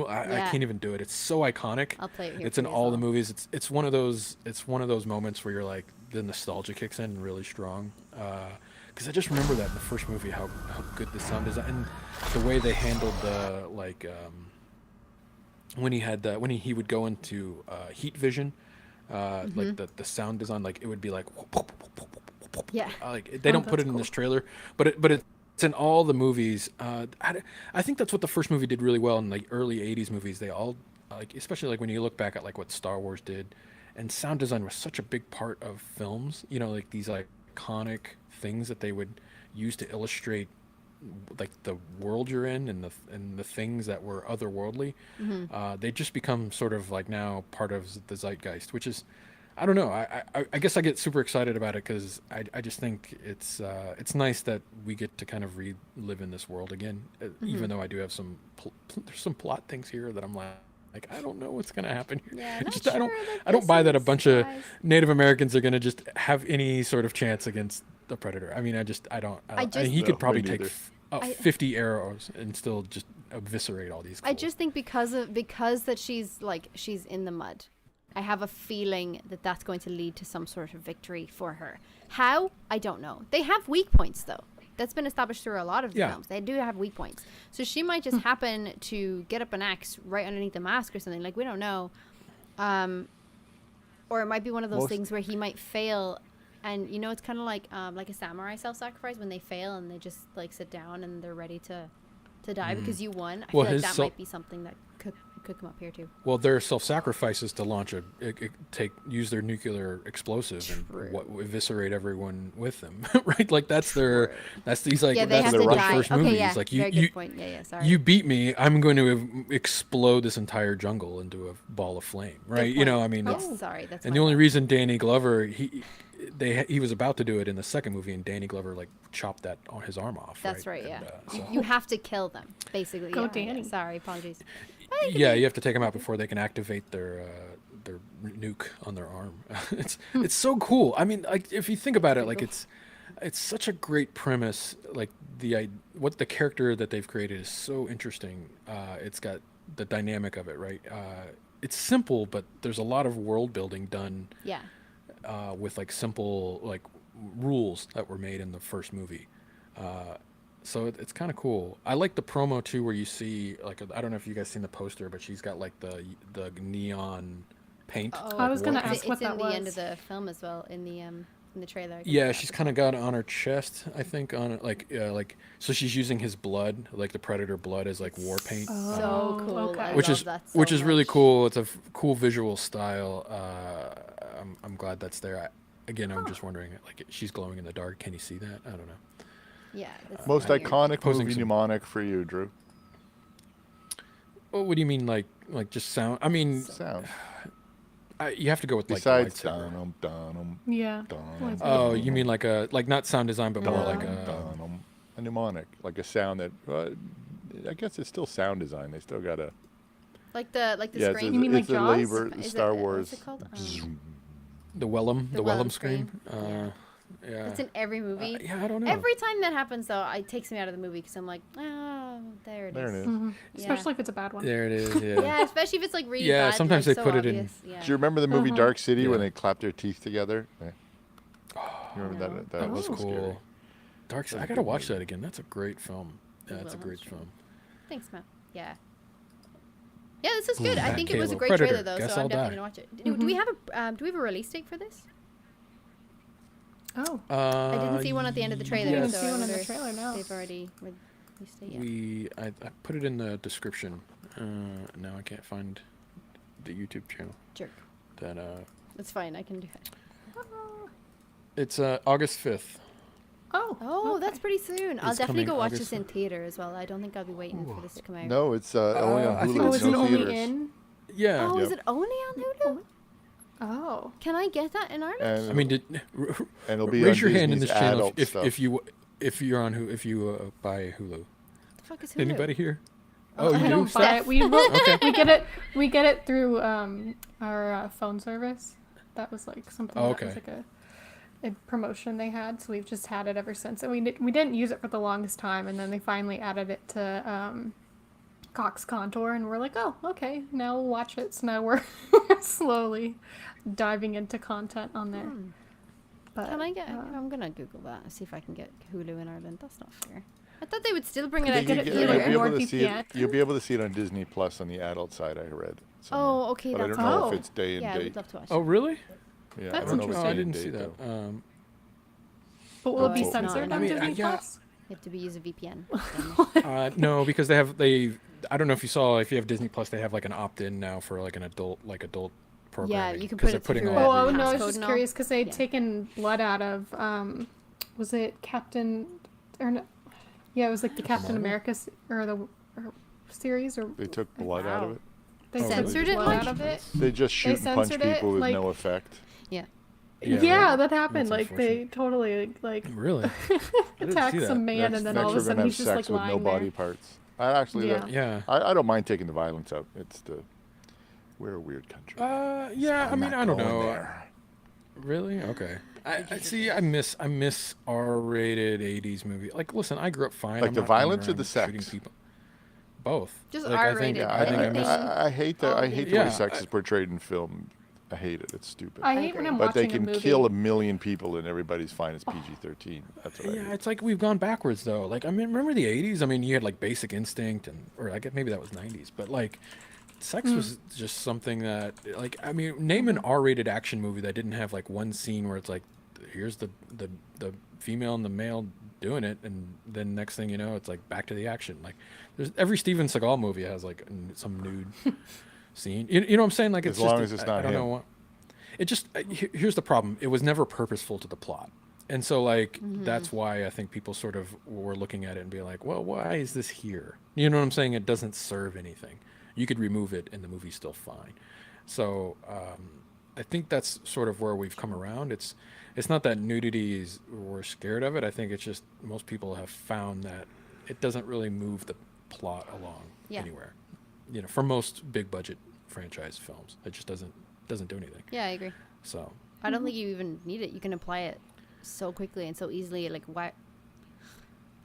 I can't even do it. It's so iconic. I'll play it here. It's in all the movies. It's one of those moments where you're like the nostalgia kicks in really strong. Because I just remember that in the first movie how good the sound design and the way they handled the like. When he would go into heat vision, like the sound design, like it would be like, like they don't put it in this trailer, but it's in all the movies. I think that's what the first movie did really well in the early '80s movies. They all like, especially like when you look back at like what Star Wars did, and sound design was such a big part of films. You know, like these iconic things that they would use to illustrate like the world you're in and the things that were otherworldly. They just become sort of like now part of the zeitgeist, which is, I don't know. I guess I get super excited about it because I just think it's nice that we get to kind of relive in this world again. Even though I do have there's some plot things here that I'm like I don't know what's gonna happen here. Yeah, I don't buy that a bunch of Native Americans are gonna just have any sort of chance against the Predator. I mean, I don't. He could probably take 50 arrows and still just eviscerate all these. I just think because that she's in the mud, I have a feeling that that's going to lead to some sort of victory for her. How? I don't know. They have weak points though. That's been established through a lot of the films. They do have weak points. So she might just happen to get up an axe right underneath the mask or something. Like, we don't know. Or it might be one of those things where he might fail. And, you know, it's kind of like a samurai self-sacrifice when they fail and they just, like, sit down and they're ready to die because you won. I feel like that might be something that could come up here, too. Well, their self-sacrifices to launch use their nuclear explosive and eviscerate everyone with them, right? Like, that's their first movie. Yeah, it's like, good point. Sorry. You beat me, I'm going to explode this entire jungle into a ball of flame, right? You know, I mean... And the only reason Danny Glover... He was about to do it in the second movie, and Danny Glover like chopped his arm off. That's right. You have to kill them, basically. Go Danny. Sorry, apologies. Yeah, you have to take them out before they can activate their nuke on their arm. It's so cool. I mean, like if you think about it, like it's such a great premise. Like what the character that they've created is so interesting. It's got the dynamic of it, right? It's simple, but there's a lot of world building done. Yeah. With like simple like rules that were made in the first movie, so it's kind of cool. I like the promo too, where you see like I don't know if you guys seen the poster, but she's got like the neon paint. Oh, I was gonna ask what that was. It's in the end of the film as well in the trailer. Yeah, she's kind of got it on her chest, I think, on like so she's using his blood, like the Predator blood, as like war paint. So cool. Okay. Which is really cool. It's a cool visual style. I'm glad that's there. again, I'm just wondering, like, she's glowing in the dark. Can you see that? I don't know. Yeah. That's Most weird. iconic Posing movie some- mnemonic for you, Drew. Well, what do you mean, like just sound? I mean, Sound. you have to go with like Besides the lightsaber. dun-dum, Yeah. dun-dum, Oh, you mean like not sound design, but more like dun-dum. A mnemonic, like a sound that, I guess it's still sound design. They still got to... Like the Yeah, scream. You mean like it's a Jaws? labor, Is Star it, Wars. What's it called? the Wellum, The the Wellum Wellum scream. scream. Yeah. It's in every movie. Yeah, I don't know. Every time that happens, though, it takes me out of the movie because I'm like, oh, there it is. There it is. Mm-hmm. Yeah. Especially if it's a bad one. There it is. Yeah. Yeah, especially if it's like really Yeah, bad. and, sometimes like, they so put it in- obvious. Yeah. Do you remember the movie Dark City when Yeah. they clapped their teeth together? Yeah. You remember No. that? That was scary. cool. Dark Side. I gotta watch that again. That's a great film. Yeah, it's a Wilhelm great Scream. film. Thanks, Matt. Yeah. Yeah, this is good. I Matt think it was a Caleb. great Predator. trailer, though, Guess so I'm I'll definitely die. gonna watch it. Do we have a release date for this? Oh. I didn't see one at the end of the trailer. didn't so see I one in the wonder if trailer, no. They've already released it yet. I put it in the description. Now I can't find the YouTube channel. Jerk. That That's fine. I can do it. it's August 5th. Oh. Oh, okay. that's pretty soon. I'll It's definitely coming go watch August this in theater as well. I don't think I'll be waiting for this to come out. No, it's only on I think Hulu. Oh, it's is it no only theaters. in? Yeah. Oh, is Yep. it only on Hulu? Oh. Can I get that in Ireland? And I mean, and it'll be raise on your hand in Disney's this channel adult if stuff. if you're on if you buy Hulu. the fuck is Hulu? Anybody here? Oh, I you do? don't buy it. We Okay. we get it through our phone service. That was like something Oh, that was okay. like a promotion they had, so we've just had it ever since. And we didn't use it for the longest time, and then they finally added it to Cox Contour, and we're like, oh, okay, now we'll watch it. So now we're slowly diving into content on there. But Can I get? I'm gonna Google that and see if I can get Hulu in Ireland. That's not fair. I thought they would still bring it out. You get it get- through, you'll like, be able to see NordVPN. it. You'll be able to see it on Disney Plus on the adult side. I read. somewhere. Oh, okay, But I that's don't know Oh. if it's day and Yeah, I date. would love to watch. Oh, it. really? Yeah, That's I don't know if it's Oh, day I and didn't date, see that. though. But will it be Oh, censored no, on I mean, Disney yeah. Plus? You have to use a VPN. No, because they. I don't know if you saw. If you have Disney Plus, they have like an opt-in now for like an adult programming. you can 'cause put they're it putting through all Oh, the- no, I was passcode just and all. curious because they had Yeah. taken blood out of, was it Captain, or no, yeah, it was like the Captain Marvel? America series, or They took blood out of Wow. it. they Oh, Censored took it, blood like? out of it. They just shoot and punch censored it, people with like- no effect. Yeah. Yeah, right. that happened. That's Like they totally like Really? didn't attacked see some that. man, and then all of a we're sudden gonna have he's just like sex with no lying body there. parts. I actually, Yeah. Yeah. I don't mind taking the violence out. It's the we're a weird country. Yeah. I I'm mean, not I don't going know. there. Really? Okay. I see. I miss R-rated '80s movie. Like, listen, I grew up fine. Like I'm the not running violence or the around sex? shooting people. Both. Just Like, I think- R-rated. Yeah, I think I Anything- miss. I hate that. I hate the Yeah, way sex I- is portrayed in film. I hate it. It's stupid. I hate when agree. I'm But they watching a can movie. kill 1,000,000 people and everybody's fine as PG-13. That's what I Yeah, hate. it's like we've gone backwards though. Like, I mean, remember the '80s? I mean, you had like Basic Instinct, or I guess maybe that was '90s. But like, sex was just something that, like, I mean, name an R-rated action movie that didn't have like one scene where it's like, here's the female and the male doing it, and then next thing you know, it's like back to the action. Like, there's every Steven Seagal movie has like some nude scene. You know what I'm saying? Like, it's As long just, as it's I not don't know him. what. It just here's the problem. It was never purposeful to the plot. And so, like, that's why I think people sort of were looking at it and be like, well, why is this here? You know what I'm saying? It doesn't serve anything. You could remove it and the movie's still fine. So I think that's sort of where we've come around. It's not that nudity is we're scared of it. I think it's just most people have found that it doesn't really move the plot along Yeah. anywhere. You know, for most big budget franchise films, it just doesn't do anything. Yeah, I agree. So I don't think you even need it. You can apply it so quickly and so easily. Like, why?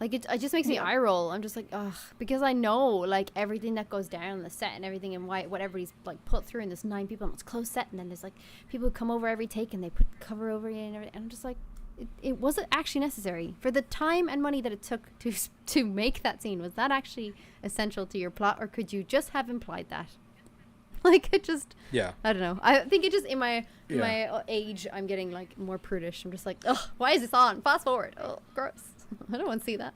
Like, it just makes me eye roll. I'm just like, ugh, because I know like everything that goes down on the set and everything, and what everybody's like put through. And there's 9 people and it's close set, and then there's like people who come over every take and they put cover over you and everything. And I'm just like, it wasn't actually necessary for the time and money that it took to make that scene. Was that actually essential to your plot, or could you just have implied that? Like, it just, yeah. I don't know. I think it just in my Yeah. age, I'm getting like more prudish. I'm just like, ugh, why is this on? Fast forward. Oh, gross. I don't want to see that.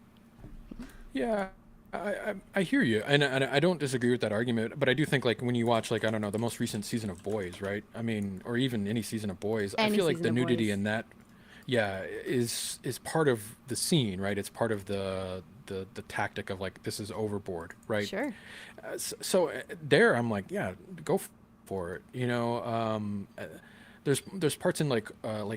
Yeah, I hear you, and I don't disagree with that argument, but I do think like when you watch like I don't know the most recent season of Boys, right? I mean, or even any season of Boys, I feel like the nudity in that, yeah, is part of the scene, right? It's part of the tactic of like this is overboard, right? Sure. So there, I'm like, yeah, go for it, you know. There's parts in like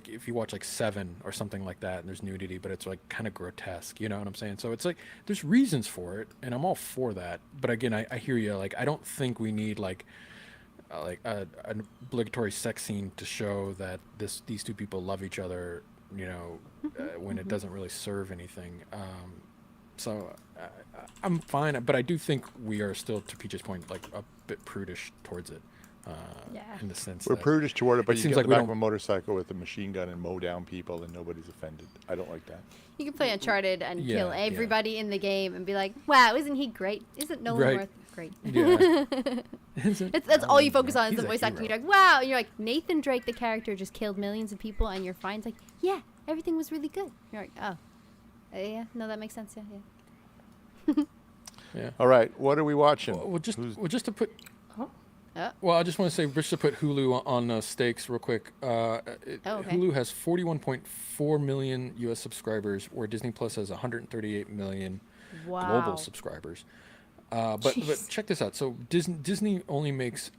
if you watch like Seven or something like that, and there's nudity, but it's like kind of grotesque, you know what I'm saying? So it's like there's reasons for it, and I'm all for that. But again, I hear you. Like I don't think we need like an obligatory sex scene to show that these two people love each other, you know, when it doesn't really serve anything. So I'm fine, but I do think we are still, to PJ's point, like a bit prudish towards it. In the sense we're prudish toward it, but you get like on the back of a motorcycle with a machine gun and mow down people and nobody's offended. I don't like that. You can play Uncharted and kill everybody in the game and be like, wow, isn't he great? Isn't Nolan worth great? Yeah. That's all you focus on is the voice acting. You're like, wow. And you're like, Nathan Drake, the character, just killed millions of people and you're fine. It's like, yeah, everything was really good. You're like, oh. Yeah, no, that makes sense. Yeah. Yeah. All right, what are we watching? Well, just to put... Well, I just want to say, just to put Hulu on stakes real quick. Okay. Hulu has 41.4 million U.S. subscribers, where Disney Plus has 138 million global subscribers. But check this out. So Disney only makes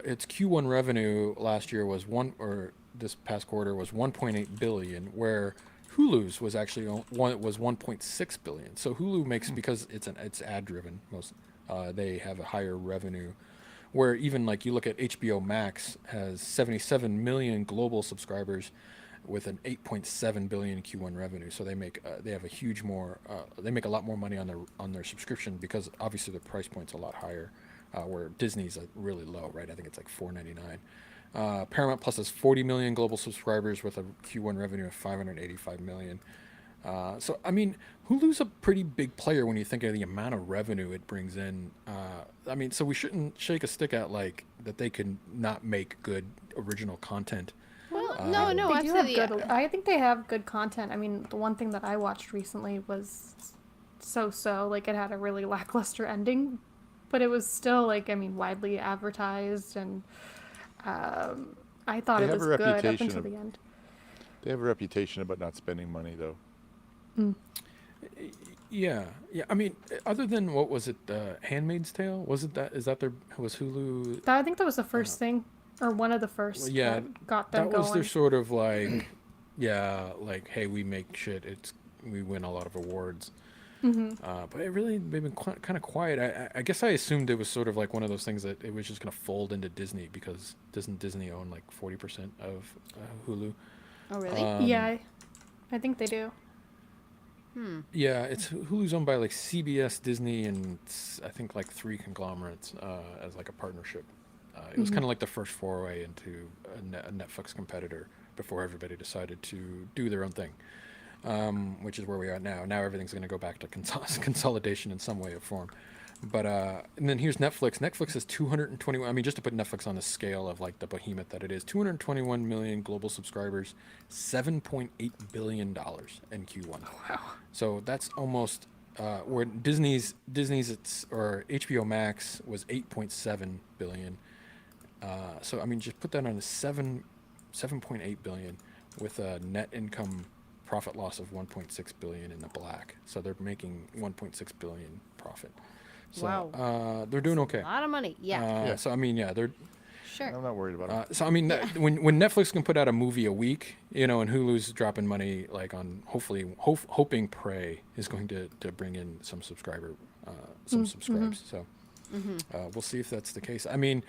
its Q1 revenue last year was this past quarter was 1.8 billion, where Hulu's was actually 1.6 billion. So Hulu makes, because it's ad driven, they have a higher revenue. Where even like you look at HBO Max has 77 million global subscribers with an 8.7 billion Q1 revenue. So they have a huge more they make a lot more money on their subscription, because obviously the price point's a lot higher. Where Disney's really low, right? I think it's like $4.99. Paramount Plus has 40 million global subscribers with a Q1 revenue of 585 million. So I mean, Hulu's a pretty big player when you think of the amount of revenue it brings in. I mean, so we shouldn't shake a stick at like that they can not make good original content. Well, no, they absolutely. Do have good, I think they have good content. I mean, the one thing that I watched recently was so. Like, it had a really lackluster ending, but it was still like, I mean, widely advertised, and I thought it was good up until the end. They have a reputation about not spending money, though. Yeah. I mean, other than what was it, Handmaid's Tale? Was Hulu? I think that was the first thing, or one of the first. Yeah, that got them that going. was their sort of like, like, hey, we make shit. We win a lot of awards. But they've been kind of quiet. I guess I assumed it was sort of like one of those things that it was just going to fold into Disney, because doesn't Disney own like 40% of Hulu? Oh, really? Yeah, I think they do. Yeah, Hulu's owned by like CBS, Disney, and I think like 3 conglomerates as like a partnership. It was kind of like the first foray into a Netflix competitor before everybody decided to do their own thing, which is where we are now. Now everything's going to go back to consolidation in some way or form. But and then here's Netflix. Netflix is 221. I mean, just to put Netflix on the scale of like the behemoth that it is, 221 million global subscribers, $7.8 billion in Q1. Wow. So that's almost where Disney's or HBO Max was 8.7 billion. So I mean, just put that on a 7.8 billion with a net income profit loss of 1.6 billion in the black. So they're making 1.6 billion profit. So, wow. They're doing okay. A lot of money. Yeah. So I mean, they're. Sure. I'm not worried about it. So I mean, when Netflix can put out a movie a week, you know, and Hulu's dropping money like on hoping Prey is going to bring in some subscribers. So we'll see if that's the case. I mean,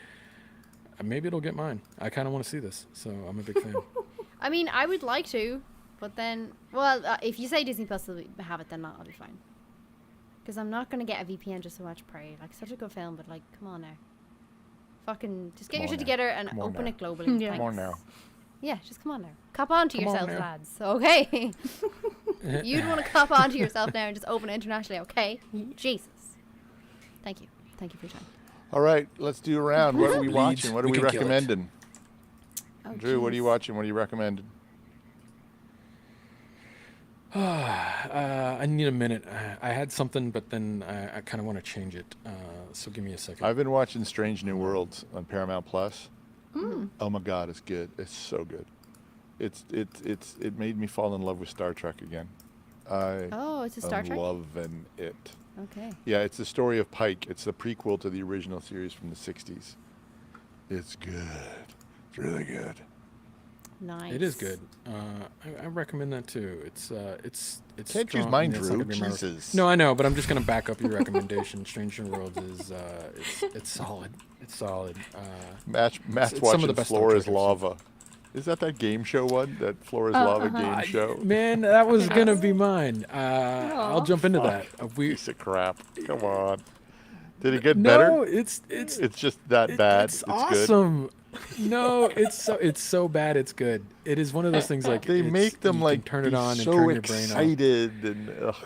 maybe it'll get mine. I kind of want to see this, so I'm a big fan. I mean, I would like to, but then, well, if you say Disney Plus will have it, then I'll be fine. Because I'm not going to get a VPN just to watch Prey. Like, such a good film, but like, come on now. Fucking, just get your shit together and open it globally. Yeah. Come on now. Yeah, just come on now. Cop on to yourselves, lads. Okay. You'd want to cop on to yourself now and just open it internationally, okay? Jesus. Thank you. Thank you for your time. All right, let's do a round. What are we watching? What are we recommending? Oh, Drew, what are you watching? What are you recommending? I need a minute. I had something, but then I kind of want to change it. So give me a second. I've been watching Strange New Worlds on Paramount Plus. Mm. Oh my God, it's good. It's so good. It made me fall in love with Star Trek again. Oh, it's a Star Trek? Loving it. Okay. Yeah, it's the story of Pike. It's the prequel to the original series from the 60s. It's good. It's really good. Nice. It is good. I recommend that too. It's Can't choose strong. mine, It's not Drew. gonna be my- Jesus. No, I know, but I'm just gonna back up your recommendation. Stranger Worlds is it's solid. It's solid. Matt's it's some of watching the best Floor Star is Trek Lava. Is that game show one? That Floor is Lava game show? Man, that was gonna be mine. I'll jump into that. Piece of crap. Come on. Did it get No, better? it's just that bad. It's Good. awesome. No, it's so bad it's good. It is one of those things like They make them you like can turn it on and so turn your brain off. excited and ugh.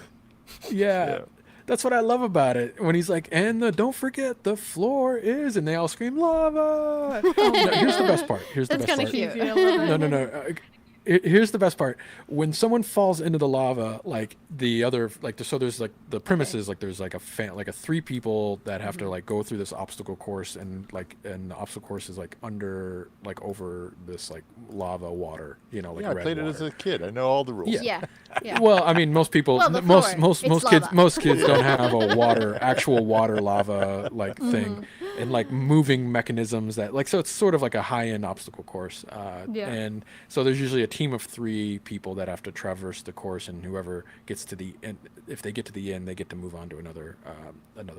Yeah. That's what I love about it. When he's like, don't forget the floor is, and they all scream lava. No, here's the best part. That's kind of cute. No. Here's the best part. When someone falls into the lava, like the other, like so there's like the premise is like there's like a three people that have to like go through this obstacle course, and the obstacle course is like under like over this like lava water, like I red played water. it as a kid. I know all the rules. Yeah. Well, I mean, most people, Well, the most floor, most it's kids lava. don't have a actual water lava like thing, and like moving mechanisms that like so it's sort of like a high end obstacle course. And so there's usually a team of 3 people that have to traverse the course, and whoever gets to the end, if they get to the end, they get to move on to another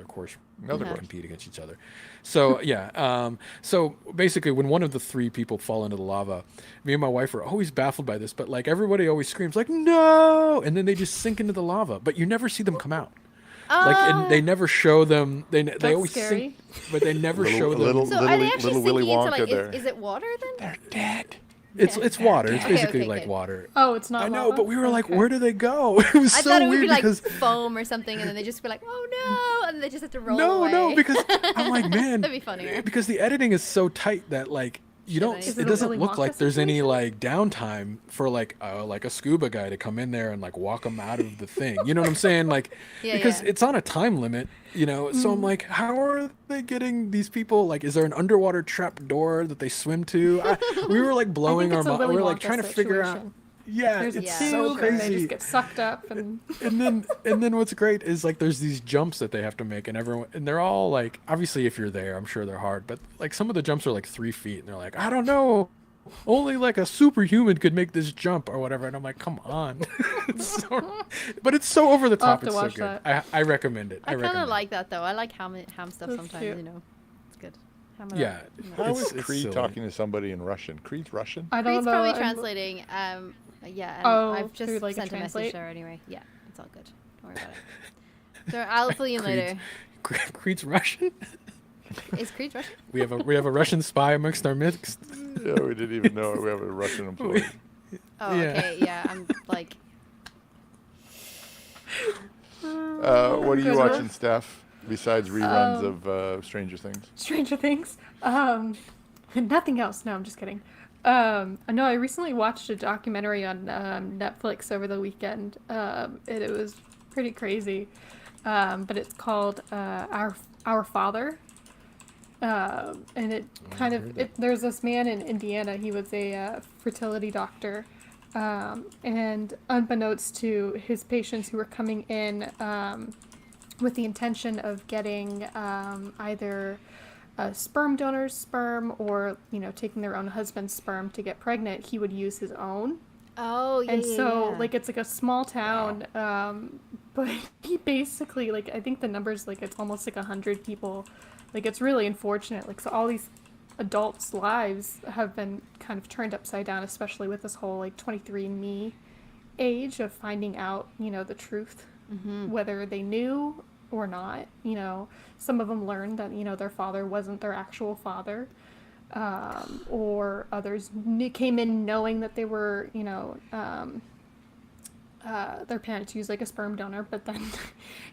course. Another course. Compete against each other. So so basically, when one of the 3 people fall into the lava, me and my wife are always baffled by this, but like everybody always screams like no, and then they just sink into the lava, but you never see them come out. Like, and they never show them. They always scary. sink, but they never show them. So are they actually little Willy sinking into Wonka there. like, is it water then? They're dead. It's water. It's basically okay, like good. water. Oh, it's not. I know, lava? but we were like, Okay. where do they go? It was I so thought it would weird be like because foam or something, and then they just be like, oh no, and they just have to roll away. no, because I'm like, man, That'd be funnier. because the editing is so tight that like you don't. Is It it a doesn't Willy look Wonka like there's any situation? like downtime for like a scuba guy to come in there and like walk them out of the thing. You know what I'm saying? Like Yeah, because yeah. it's on a time limit. So I'm like, how are they getting these people? Like, is there an underwater trap door that they swim to? We were like blowing I our think it's a mind. We Willy were like Wonka trying to figure out. situation. Yeah, There's it's a so tube and they crazy. just get sucked up and and then what's great is like there's these jumps that they have to make, and everyone, and they're all like, obviously if you're there, I'm sure they're hard, but like some of the jumps are like 3 feet, and they're like, I don't know, only like a superhuman could make this jump or whatever, and I'm like, come on. But it's so over the I'll have top. to It's so watch good. that. I recommend it. I kind recommend of it. like that though. I like ham stuff That's sometimes. cute. It's good. Ham it Yeah. up, How It's- is it's Creed silly. talking to somebody in Russian? Creed's Russian? I don't Creed's know. probably I'm- translating. Yeah, and Oh, I've just through, like, a sent a message translate? there anyway. Yeah, it's all good. Don't worry about it. So I'll fill you in later. Creed's Russian. Is Creed Russian? We have a Russian spy amongst our midst. Yeah, we didn't even know we have a Russian employee. Oh, Yeah. okay. Yeah, I'm like. What are you Good watching, enough. Steph? Besides reruns of Stranger Things? Stranger Things. Nothing else. No, I'm just kidding. No, I recently watched a documentary on Netflix over the weekend. It was pretty crazy. But it's called Our Father. And it kind of there's this man in Indiana. He was a fertility doctor. And unbeknownst to his patients who were coming in with the intention of getting either a sperm donor's sperm or, taking their own husband's sperm to get pregnant, he would use his own. Oh, yeah. And so, yeah. like, it's like a small town, but he basically, like, I think the numbers, like, it's almost like 100 people. Like, it's really unfortunate. Like, so all these adults' lives have been kind of turned upside down, especially with this whole, like, 23andMe age of finding out, the truth, whether they knew or not. Some of them learned that, their father wasn't their actual father. Or others came in knowing that they were, their parents used like a sperm donor, but then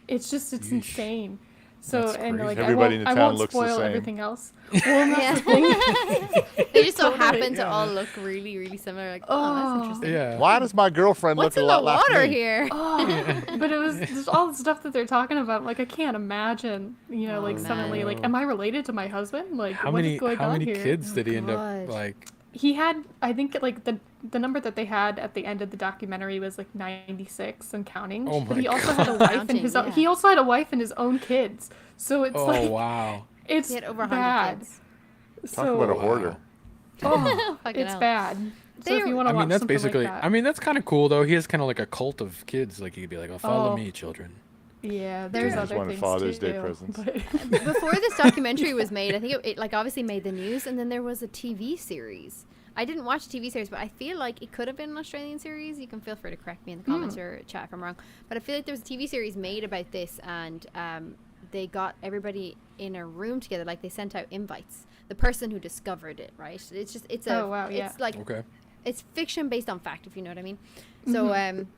it's Yeesh. insane. So That's and crazy. like Everybody in the I town won't looks the spoil same. everything else. Well, that's Yeah. the thing. They just so Totally, happen to yeah. all look really, really similar. Like, oh, that's interesting. Yeah. Why does my girlfriend What's look in a the lot like water me? here? But it was just all the stuff that they're talking about. Like I can't imagine, like suddenly, like, am I related to my husband? Like, How what is many going on here? kids did he end God. up like? He had, I think, like the number that they had at the end of the documentary was like 96 and counting. Oh But my he also had a wife and Counting, his own. yeah. He also had a wife and his own kids. So it's Oh like wow. it's He had over 100 bad. kids. Talk So about a hoarder. oh, Fucking it's hell. bad. So if They- you want to I watch mean, that's something basically. like that, I mean, that's kind of cool though. He has kind of like a cult of kids. Like he'd be like, "Oh, follow Oh. me, children." yeah, there's Just other wanted things Father's too. Day presents. But Before this documentary was made, I think it like obviously made the news, and then there was a TV series. I didn't watch the TV series, but I feel like it could have been an Australian series. You can feel free to correct me in the comments or chat if I'm wrong. But I feel like there was a TV series made about this, and they got everybody in a room together. Like they sent out invites. The person who discovered it, right? It's a Oh, wow, yeah. it's like Okay. it's fiction based on fact, if you know what I mean. So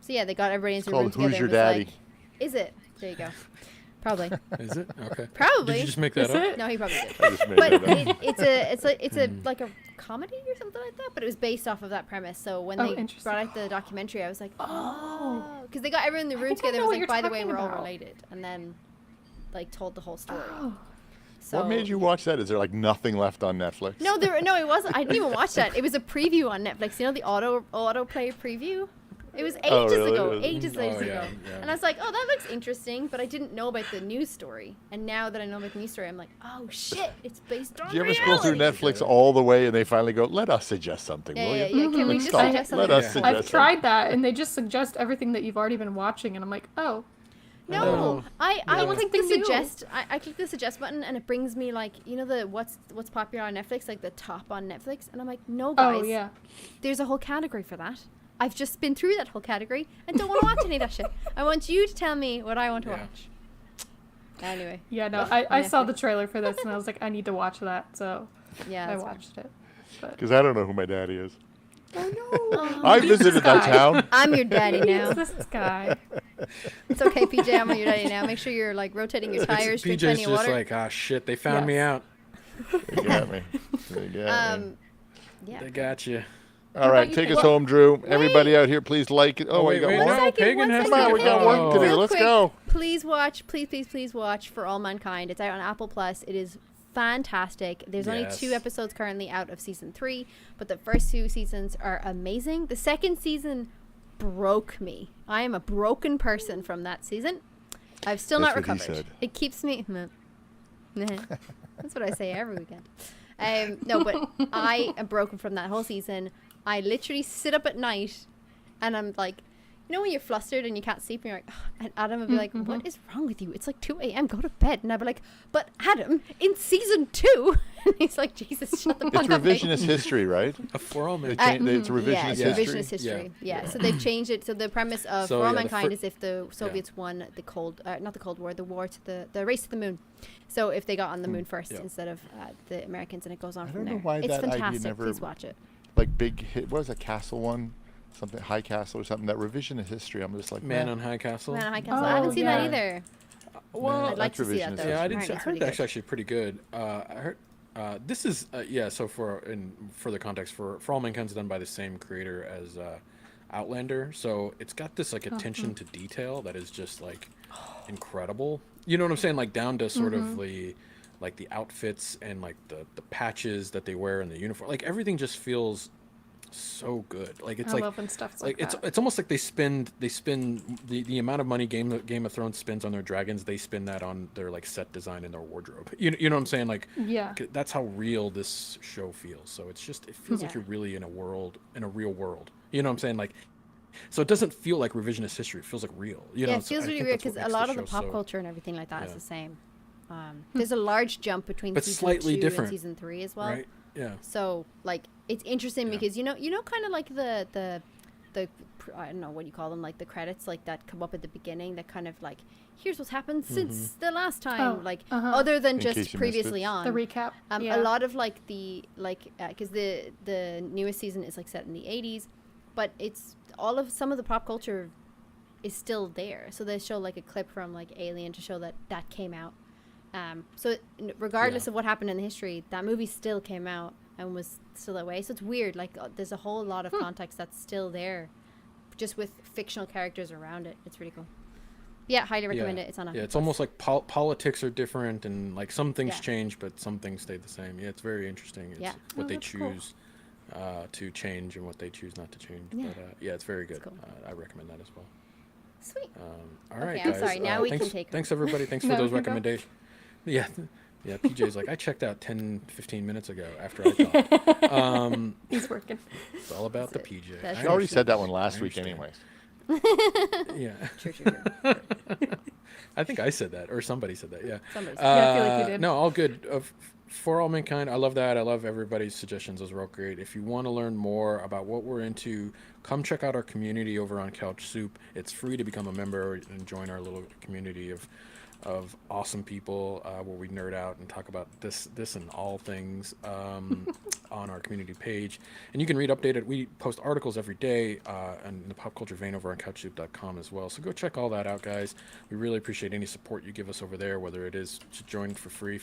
so yeah, they got everybody into It's a room called together. Who's Your and was Daddy? like, is it? There you go. Probably. Is it okay? Probably. Did you just make that is up? it? No, he probably did. I just made But that up. it's a like a comedy or something like that. But it was based off of that premise. So when Oh, they interesting. brought out the documentary, I was like, oh, because they got everyone in the room think I together. know And what was like, you're by the way, talking we're all about. related, and then like told the whole story. Oh. So What made you watch that? Is there like nothing left on Netflix? No, it wasn't. I didn't even watch that. It was a preview on Netflix. You know the autoplay preview. It was ages Oh, really? ago. It was- Ages Oh, ago. yeah. And I was like, oh, that looks interesting, but I didn't know about the news story. And now that I know about the news story, I'm like, oh shit, it's based on Do you ever scroll through reality. Netflix all the way and they finally go, let us suggest something, will Yeah, you? Can we Let's just stop. suggest Let something? us Yeah. suggest I've tried that, and they just suggest everything that you've already been watching, and I'm like, oh, No, I what's click the something new? suggest. I click the suggest button, and it brings me like the what's popular on Netflix, like the top on Netflix, and I'm like, no guys, oh yeah. there's a whole category for that. I've just been through that whole category and don't want to watch any of that shit. I want you to tell me what I want to Yeah. watch. Anyway, Yeah, no, I saw Netflix. the trailer for this, and I was like, I need to watch that, so yeah, I that's fair. watched it. But Because I don't know who my daddy is. oh I visited that guy. town. I'm your daddy no, now. this guy. It's okay, PJ. I'm your daddy now. Make sure you're like rotating your tires, drink PJ's plenty of just water. like, ah, shit, they found me out. They got me. They got me. Yeah. They got you. All right, you take think? us home, Drew. Everybody out here, please like it. Oh, wait, we got wait, more? no, Second, Pagan one has second. to Come on, we got go. work to do. Real Let's quick, go. Please watch, please watch For All Mankind. It's out on Apple Plus. It is fantastic. There's only Yes. 2 episodes currently out of season 3, but the first 2 seasons are amazing. The second season broke me. I am a broken person from that season. I've still That's not what he recovered. said. It keeps me. That's what I say every weekend. No, but I am broken from that whole season. I literally sit up at night and I'm like, you know when you're flustered and you can't sleep and you're like, "Ugh," and Adam would be like, what is wrong with you? It's like 2 a.m. Go to bed. And I'd be like, but Adam, in season 2. And he's like, Jesus, shut the fuck It's up. mate." revisionist history, right? For all men. It's revisionist Yeah, it's history. revisionist history. Yeah. So they've changed it. So the premise of So, For All yeah, the Mankind is if the Soviets won the the war to the race to the moon. So if they got on the moon first Yeah. instead of the Americans, and it goes on I from don't there. know why It's that idea fantastic. never- Please watch it. Like big hit. What was that castle one? Something High Castle or something. That revisionist history. I'm just like, Man man. on High Castle. Man, I can't. I Oh, haven't seen yeah. that either. Well, I'd like to That's see that revisionist though. history. yeah, I Apparently didn't. I it's heard really that's good. actually pretty good. I heard this is So in further context, for All Mankind's done by the same creator as Outlander, so it's got this like attention to detail that is just like incredible. You know what I'm saying? Like down to sort of the outfits and like the patches that they wear in the uniform. Like everything just feels so good. Like it's I like love when stuff's like that. it's almost like they spend the amount of money Game of Thrones spends on their dragons, they spend that on their like set design and their wardrobe. You know what I'm saying? Like Yeah. that's how real this show feels. So it feels like Yeah. you're really in a real world. You know what I'm saying? Like, so it doesn't feel like revisionist history. It feels like real. You know, Yeah, it so feels I really think weird that's what because a makes lot of the show pop so- culture and everything like that is yeah. the same. There's a large jump between But season slightly 2 different, and season 3 as well. right? Yeah. So like it's interesting Yeah. because you know kind of like the I don't know what you call them, like the credits like that come up at the beginning that kind of like here's what's happened since the last time, Oh, like uh-huh. other than In case just you missed previously it. on. The recap. A Yeah. lot of like because the newest season is like set in the 80s, but it's some of the pop culture is still there. So they show like a clip from like Alien to show that came out. So regardless of what happened in the history, that movie still came out and was still that way. So it's weird. Like there's a whole lot of context that's still there, just with fictional characters around it. It's really cool. Yeah, highly recommend it. It's on. Yeah, it's almost like politics are different, and like some things change, but some things stay the same. Yeah, it's very interesting. It's what they choose to change and what they choose not to change. Yeah. But it's very good. Cool. I recommend that as well. Sweet. All right, guys. I'm sorry. Now we can take. Thanks everybody. Thanks for those recommendations. Yeah. Yeah, PJ's like, I checked out 10, 15 minutes ago after I thought. He's working. It's all about the PJ. I already said that one last week anyways. Yeah. True. I think I said that, or somebody said that, yeah. Somebody said that. I feel like you did. No, all good. For All Mankind, I love that. I love everybody's suggestions. Those were all great. If you want to learn more about what we're into, come check out our community over on CouchSoup. It's free to become a member and join our little community of awesome people where we nerd out and talk about this and all things on our community page. And you can read updated. We post articles every day in the pop culture vein over on CouchSoup.com as well. So go check all that out, guys. We really appreciate any support you give us over there, whether it is to join for free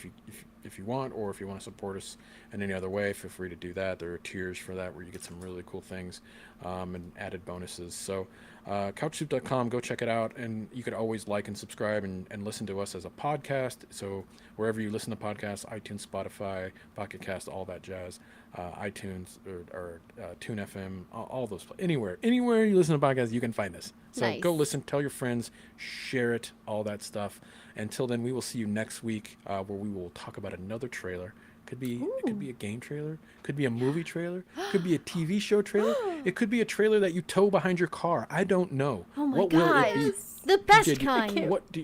if you want, or if you want to support us in any other way, feel free to do that. There are tiers for that where you get some really cool things and added bonuses. So CouchSoup.com, go check it out, and you could always like and subscribe and listen to us as a podcast. So wherever you listen to podcasts, iTunes, Spotify, Pocket Cast, all that jazz, iTunes or Tune FM, all those, anywhere you listen to podcasts, you can find us. So go listen, tell your friends, share it, all that stuff. Until then, we will see you next week where we will talk about another trailer. It could be a game trailer, could be a movie trailer, could be a TV show trailer. It could be a trailer that you tow behind your car. I don't know. Oh my what God. Will it be? The best PJ, kind.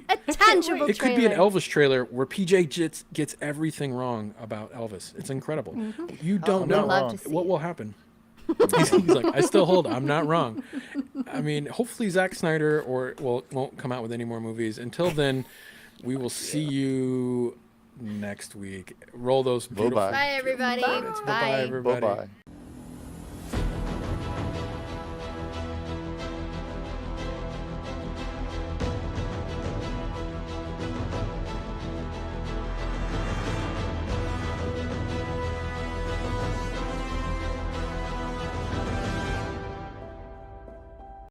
A tangible It trailer. could be an Elvis trailer where PJ gets everything wrong about Elvis. It's incredible. Mm-hmm. You don't know what will happen. He's like, I still hold. I'm not wrong. I mean, hopefully Zack Snyder won't come out with any more movies. Until then, we will see you next week. Roll those beautiful. Bye-bye. Bye, everybody. Bye, everybody. Bye-bye.